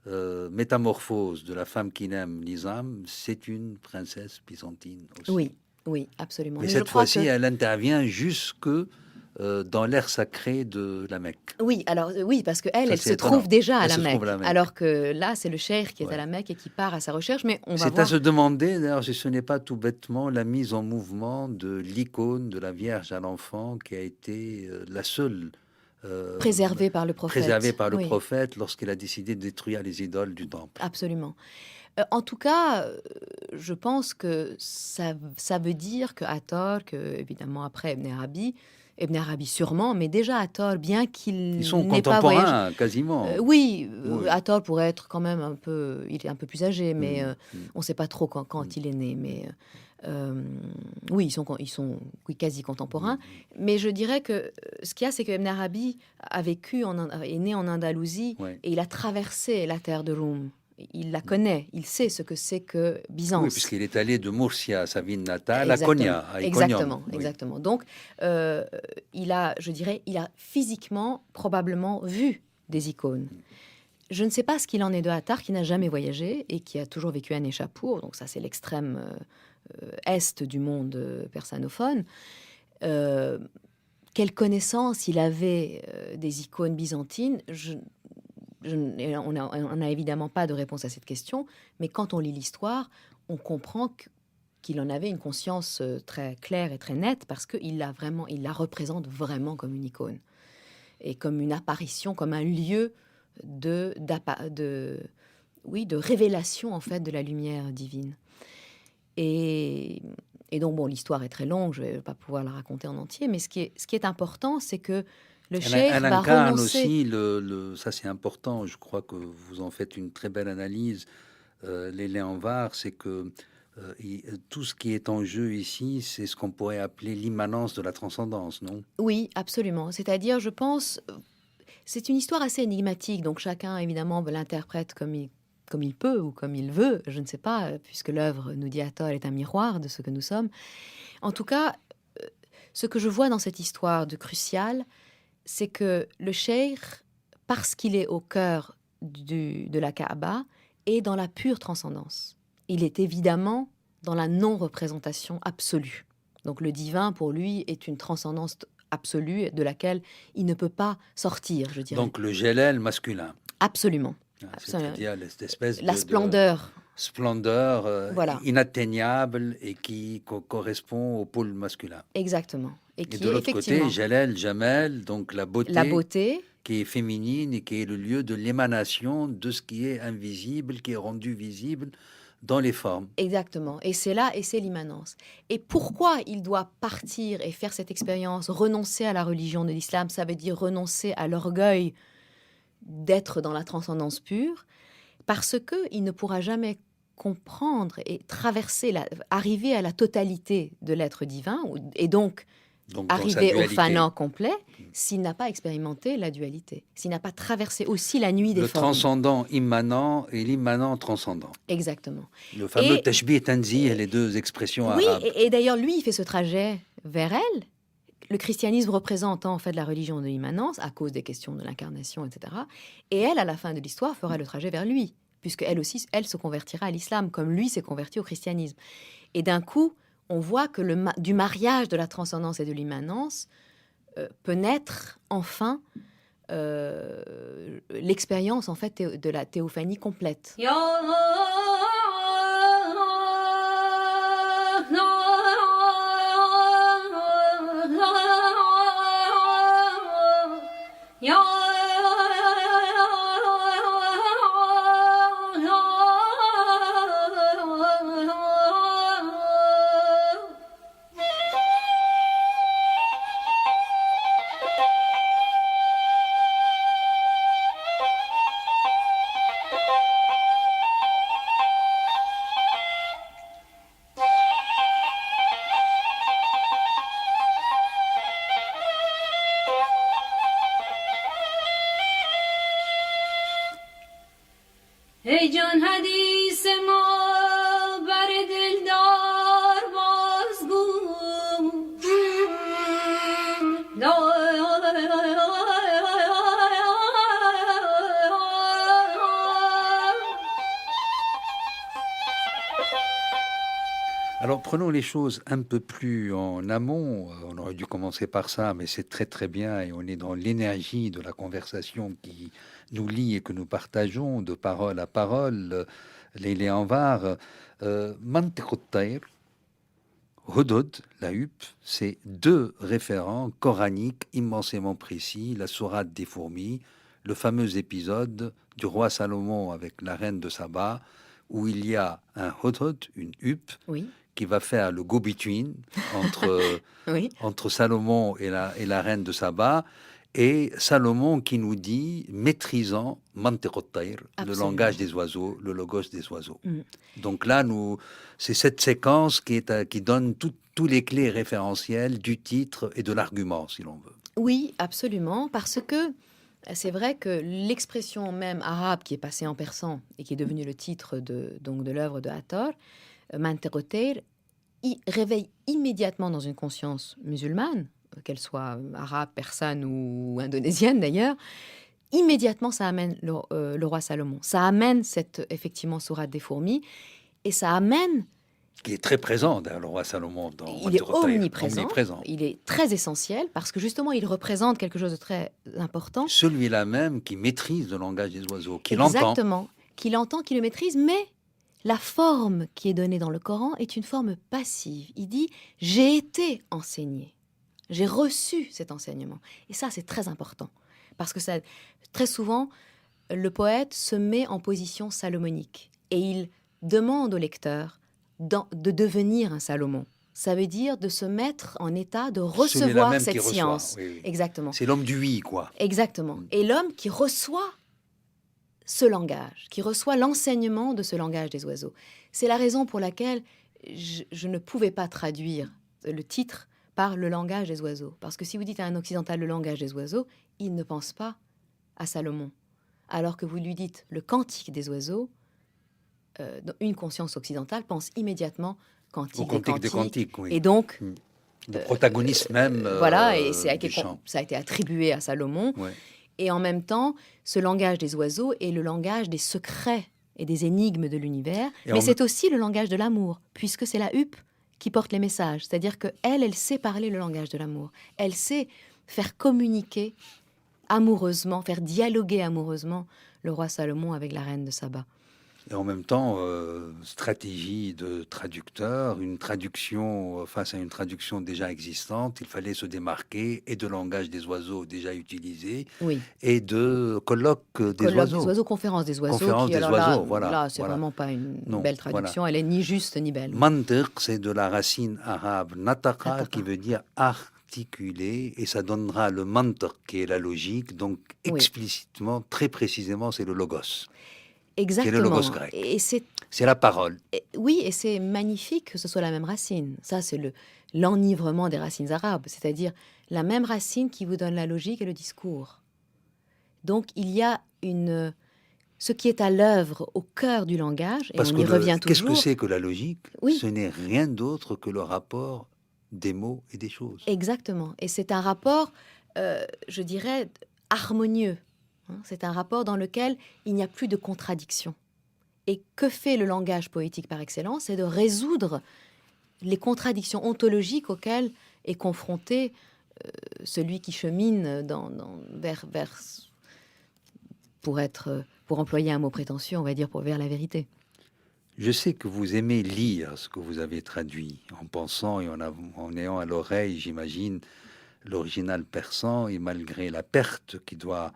métamorphose de la femme qu'il aime, Nizam, c'est une princesse byzantine aussi. Oui, oui, absolument. Mais Mais cette je crois fois-ci, que... elle intervient jusque dans l'air sacré de la Mecque. Oui, alors oui, parce qu'elle, Ça, elle c'est se étonnant. trouve déjà à Elle la se trouve Mecque. à la Mecque. Alors que là, c'est le cheikh qui est Ouais. à la Mecque et qui part à sa recherche. Mais on va C'est à voir... se demander, d'ailleurs, si ce n'est pas tout bêtement la mise en mouvement de l'icône de la Vierge à l'enfant qui a été la seule préservée par le prophète. préservée par le Oui, prophète lorsqu'il a décidé de détruire les idoles du temple. absolument. En tout cas, je pense que ça veut dire que Hathor, que évidemment après Ibn Arabi sûrement, mais déjà Hathor, bien qu'il Ils sont n'ait pas voyagé... contemporains, quasiment. oui, Oui. Hathor pourrait être quand même un peu... Il est un peu plus âgé, mais on ne sait pas trop quand il est né. Mais oui, ils sont oui, quasi contemporains. Mais je dirais que ce qu'il y a, c'est que Ibn Arabi est né en Andalousie Ouais. et il a traversé la terre de Roum. Il la connaît, il sait ce que c'est que Byzance. Oui, puisqu'il est allé de Murcia, sa ville natale, Exactement. à Konya, à Iconium. Exactement, Oui. exactement. Donc, il a physiquement probablement vu des icônes. Je ne sais pas ce qu'il en est de Hathor, qui n'a jamais voyagé et qui a toujours vécu à Néchapour. Donc ça, c'est l'extrême est du monde persanophone. Quelle connaissance il avait des icônes byzantines, on n'a évidemment pas de réponse à cette question, mais quand on lit l'histoire, on comprend qu'il en avait une conscience très claire et très nette, parce qu'il la représente vraiment comme une icône, et comme une apparition, comme un lieu de révélation en fait de la lumière divine. Et donc, bon, l'histoire est très longue, je ne vais pas pouvoir la raconter en entier, mais ce qui est important, c'est que le cheikh Elle va incarne renoncer... aussi, ça c'est important, je crois que vous en faites une très belle analyse, Lélé Anvar, c'est que tout ce qui est en jeu ici, c'est ce qu'on pourrait appeler l'immanence de la transcendance, non? Oui, absolument. C'est-à-dire, je pense, c'est une histoire assez énigmatique, donc chacun, évidemment, l'interprète comme il peut ou comme il veut, je ne sais pas, puisque l'œuvre, nous dit Hathor, est un miroir de ce que nous sommes. En tout cas, ce que je vois dans cette histoire de crucial, c'est que le cheikh, parce qu'il est au cœur de la Kaaba, est dans la pure transcendance. Il est évidemment dans la non-représentation absolue. Donc le divin, pour lui, est une transcendance absolue de laquelle il ne peut pas sortir, je dirais. Donc le Jélel masculin. Absolument. C'est-à-dire cette espèce la splendeur. Splendeur Voilà. inatteignable et qui correspond au pôle masculin. Exactement. Et de l'autre côté, Jalel, Jamel, donc la beauté qui est féminine et qui est le lieu de l'émanation de ce qui est invisible, qui est rendu visible dans les formes. Exactement. Et c'est là, et c'est l'immanence. Et pourquoi il doit partir et faire cette expérience, renoncer à la religion de l'islam, ça veut dire renoncer à l'orgueil d'être dans la transcendance pure, parce qu'il ne pourra jamais comprendre et arriver à la totalité de l'être divin, et donc arriver au fanat complet, s'il n'a pas expérimenté la dualité, s'il n'a pas traversé aussi la nuit des le formes. Le transcendant immanent et l'immanent transcendant. Exactement. Le fameux tashbih tanzih, les deux expressions arabes. Oui, et d'ailleurs, lui, il fait ce trajet vers elle. Le christianisme représentant en fait la religion de l'immanence à cause des questions de l'incarnation, etc. Et elle, à la fin de l'histoire, fera le trajet vers lui, puisqu'elle aussi, elle se convertira à l'islam, comme lui s'est converti au christianisme. Et d'un coup, on voit que du mariage de la transcendance et de l'immanence peut naître enfin l'expérience en fait de la théophanie complète. ای جان حدیث ما بر دلدار بازگو Alors prenons les choses un peu plus en amont. On aurait dû commencer par ça, mais c'est très très bien et on est dans l'énergie de la conversation qui nous lie et que nous partageons de parole à parole. Leïlé Anvar, Mantiq al-Tayr, Hudud, la huppe, c'est deux référents coraniques immensément précis, la sourate des fourmis, le fameux épisode du roi Salomon avec la reine de Saba, où il y a un Hudud, une huppe, Oui, qui va faire le go-between entre, oui, entre Salomon et la reine de Saba, et Salomon qui nous dit, maîtrisant Mantiq al-Tayr, le langage absolument. des oiseaux, le logos des oiseaux. Mm. Donc là, c'est cette séquence qui donne tous les clés référentielles du titre et de l'argument, si l'on veut. Oui, absolument, parce que c'est vrai que l'expression même arabe qui est passée en persan et qui est devenue le titre donc de l'œuvre de Hattor, Mantiq al-Tayr, réveille immédiatement dans une conscience musulmane, qu'elle soit arabe, persane ou indonésienne d'ailleurs, immédiatement ça amène le roi Salomon. Ça amène cette, effectivement, sourate des fourmis, et ça amène, Qui est très présent, d'ailleurs, le roi Salomon, dans il est Mantiq al-Tayr, omniprésent, omniprésent. il est très essentiel, parce que justement il représente quelque chose de très important. Celui-là même qui maîtrise le langage des oiseaux, qui l'entend. Exactement, qu'il entend, qu'il le maîtrise, mais la forme qui est donnée dans le Coran est une forme passive. Il dit « j'ai été enseigné ». J'ai reçu cet enseignement. Et ça, c'est très important. Parce que ça, très souvent, le poète se met en position salomonique. Et il demande au lecteur de devenir un Salomon. Ça veut dire de se mettre en état de Celui-là recevoir même qui cette reçoit, science. oui, oui. Exactement. C'est l'homme du oui, quoi. Exactement. Mm. Et l'homme qui reçoit ce langage, qui reçoit l'enseignement de ce langage des oiseaux. C'est la raison pour laquelle je ne pouvais pas traduire le titre par le langage des oiseaux. Parce que si vous dites à un occidental le langage des oiseaux, il ne pense pas à Salomon. Alors que vous lui dites le cantique des oiseaux, une conscience occidentale pense immédiatement Au cantique cantique des cantiques. cantiques, oui. Et donc, Le protagoniste même voilà, et du chant. ça a été attribué à Salomon. Ouais. Et en même temps, ce langage des oiseaux est le langage des secrets et des énigmes de l'univers, Et mais en- c'est aussi le langage de l'amour, puisque c'est la huppe qui porte les messages. C'est-à-dire que elle sait parler le langage de l'amour. Elle sait faire communiquer amoureusement, faire dialoguer amoureusement le roi Salomon avec la reine de Saba. Et en même temps, stratégie de traducteur, une traduction face à une traduction déjà existante, il fallait se démarquer et de langage des oiseaux déjà utilisé Oui, et de colloque des colloque des oiseaux. oiseaux, conférence des oiseaux. Conférence qui, des alors oiseaux, voilà, Là, c'est voilà. vraiment pas une Non, belle traduction. Elle est ni juste ni belle. Mantiq, c'est de la racine arabe nataqa Nataqa. qui veut dire articuler et ça donnera le mantiq qui est la logique. Donc Oui. explicitement, très précisément, c'est le logos. Exactement. logos grec. Et c'est C'est la parole. oui, et c'est magnifique que ce soit la même racine. Ça, c'est l'enivrement des racines arabes, c'est-à-dire la même racine qui vous donne la logique et le discours. Donc, il y a ce qui est à l'œuvre au cœur du langage, et Parce on que y revient qu'est-ce toujours. que c'est que la logique? Oui. Ce n'est rien d'autre que le rapport des mots et des choses. Exactement. Et c'est un rapport, je dirais, harmonieux. Hein. C'est un rapport dans lequel il n'y a plus de contradiction. Et que fait le langage poétique par excellence? C'est de résoudre les contradictions ontologiques auxquelles est confronté celui qui chemine vers pour employer un mot prétentieux, on va dire, vers la vérité. Je sais que vous aimez lire ce que vous avez traduit, en pensant et en ayant à l'oreille, j'imagine, l'original persan, et malgré la perte qui doit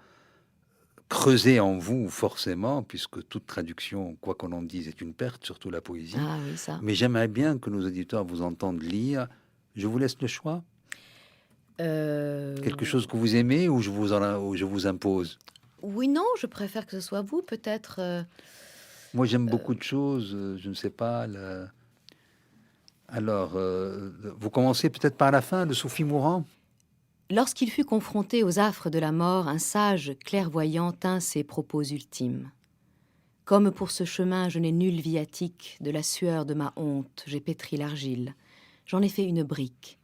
creuser en vous forcément, puisque toute traduction, quoi qu'on en dise, est une perte, surtout la poésie. Ah oui, ça. Mais j'aimerais bien que nos auditeurs vous entendent lire. Je vous laisse le choix. Quelque chose que vous aimez ou je vous impose? Oui, non, je préfère que ce soit vous, peut-être. Moi, j'aime beaucoup de choses. Je ne sais pas. Alors, vous commencez peut-être par la fin, le soufi mourant. Lorsqu'il fut confronté aux affres de la mort, un sage clairvoyant tint ses propos ultimes. Comme pour ce chemin, je n'ai nulle viatique, de la sueur de ma honte, j'ai pétri l'argile. J'en ai fait une brique.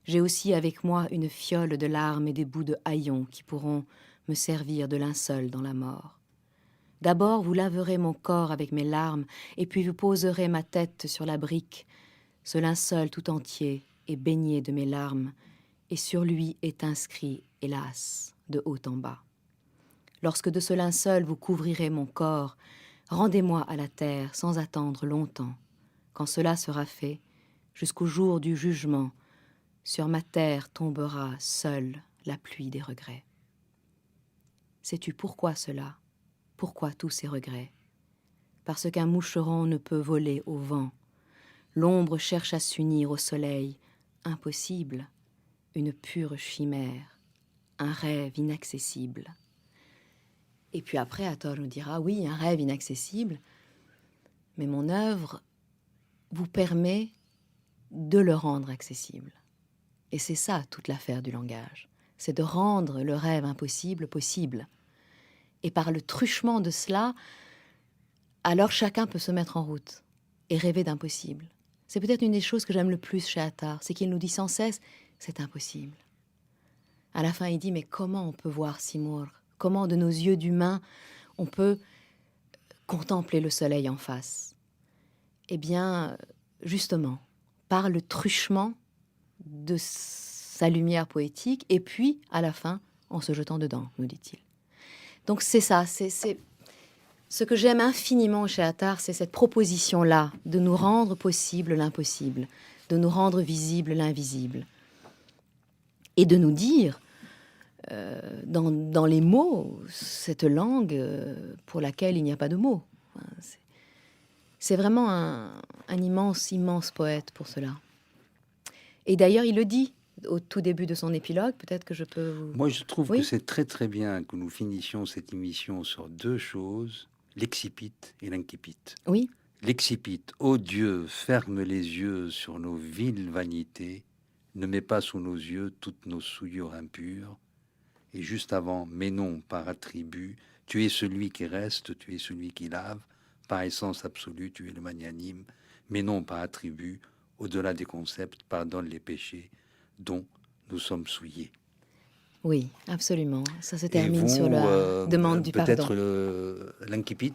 J'ai aussi avec moi une fiole de larmes et des bouts de haillons qui pourront me servir de linceul dans la mort. D'abord, vous laverez mon corps avec mes larmes, et puis vous poserez ma tête sur la brique. Ce linceul tout entier est baigné de mes larmes, et sur lui est inscrit, hélas, de haut en bas. Lorsque de ce linceul vous couvrirez mon corps, rendez-moi à la terre sans attendre longtemps. Quand cela sera fait, jusqu'au jour du jugement, sur ma terre tombera seule la pluie des regrets. Sais-tu pourquoi cela? Pourquoi tous ces regrets? Parce qu'un moucheron ne peut voler au vent. L'ombre cherche à s'unir au soleil. Impossible, une pure chimère, un rêve inaccessible. Et puis après, Hathor nous dira, oui, un rêve inaccessible, mais mon œuvre vous permet de le rendre accessible. Et c'est ça toute l'affaire du langage, c'est de rendre le rêve impossible possible. Et par le truchement de cela, alors chacun peut se mettre en route et rêver d'impossible. C'est peut-être une des choses que j'aime le plus chez Attar, c'est qu'il nous dit sans cesse, c'est impossible. À la fin, il dit, mais comment on peut voir Simurgh? Comment de nos yeux d'humains, on peut contempler le soleil en face? Eh bien, justement, par le truchement de sa lumière poétique, et puis, à la fin, en se jetant dedans, nous dit-il. Donc c'est ça, c'est ce que j'aime infiniment chez Attar, c'est cette proposition-là, de nous rendre possible l'impossible, de nous rendre visible l'invisible, et de nous dire, dans les mots, cette langue pour laquelle il n'y a pas de mots. C'est vraiment un immense, immense poète pour cela. Et d'ailleurs, il le dit au tout début de son épilogue, peut-être que je peux vous... Moi, je trouve Oui. que c'est très très bien que nous finissions cette émission sur deux choses, l'excipit et l'incipit. Oui, L'excipit, ô Dieu, ferme les yeux sur nos viles vanités, ne mets pas sous nos yeux toutes nos souillures impures. Et juste avant, mais non, par attribut, tu es celui qui reste, tu es celui qui lave, par essence absolue, tu es le magnanime, mais non par attribut, au-delà des concepts, pardonne les péchés dont nous sommes souillés. oui, absolument. Ça se Et termine sur la demande du pardon. Peut-être l'incipit.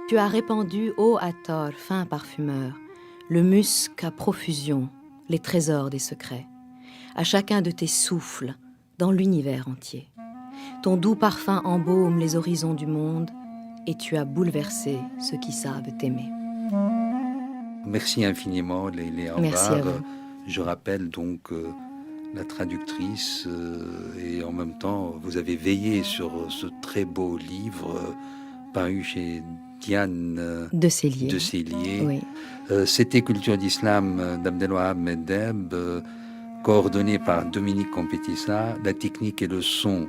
Tu as répandu, ô Hathor, fin parfumeur, le musc à profusion, les trésors des secrets, à chacun de tes souffles, dans l'univers entier. Ton doux parfum embaume les horizons du monde, et tu as bouleversé ceux qui savent t'aimer. Merci infiniment, Léa Merci à Ambar. vous. Je rappelle donc la traductrice et en même temps, vous avez veillé sur ce très beau livre paru chez Diane De Célier. de Célier. Oui. C'était Culture d'Islam d'Abdelwahab Mendeb, coordonné par Dominique Compétissa, la technique et le son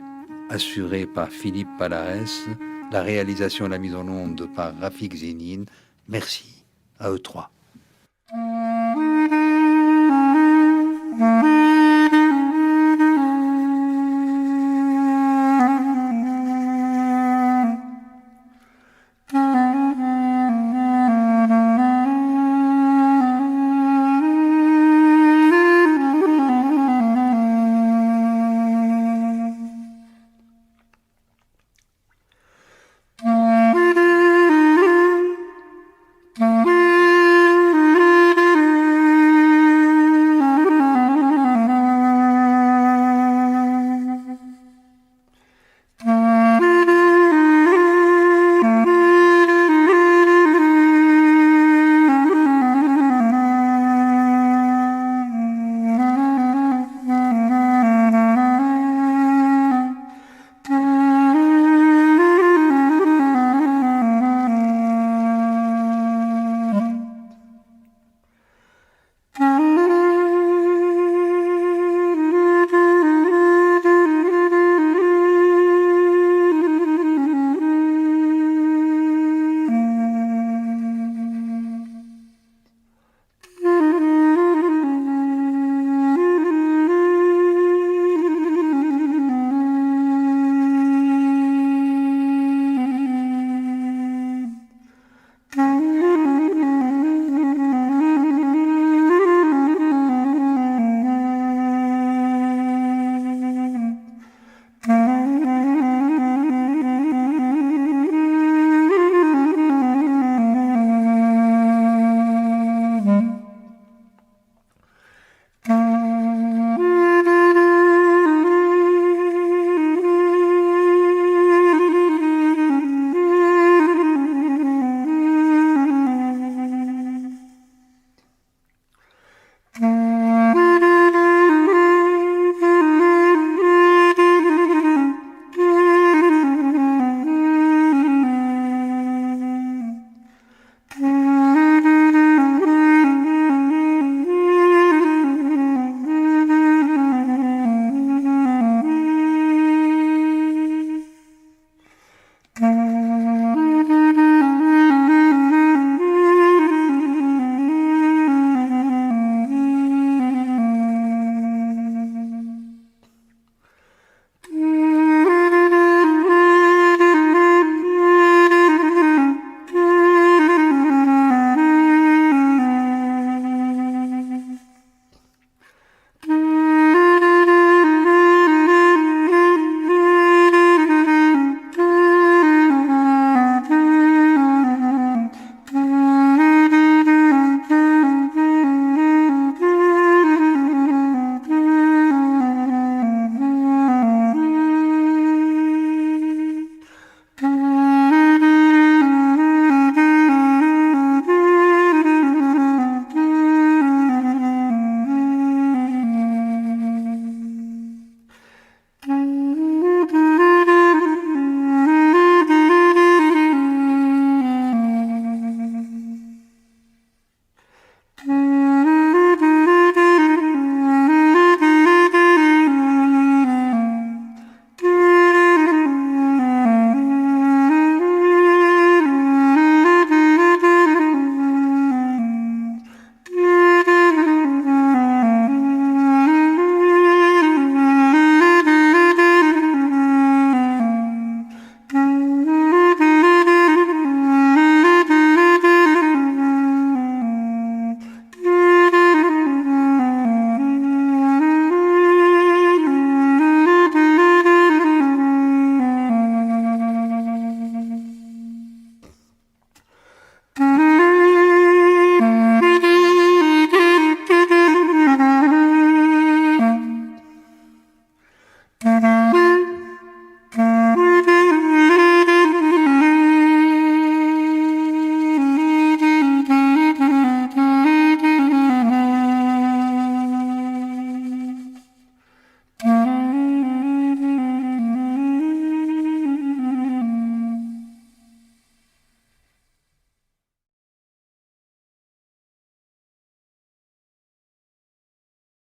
assurés par Philippe Palares, la réalisation et la mise en onde par Rafik Zénine. Merci à eux trois.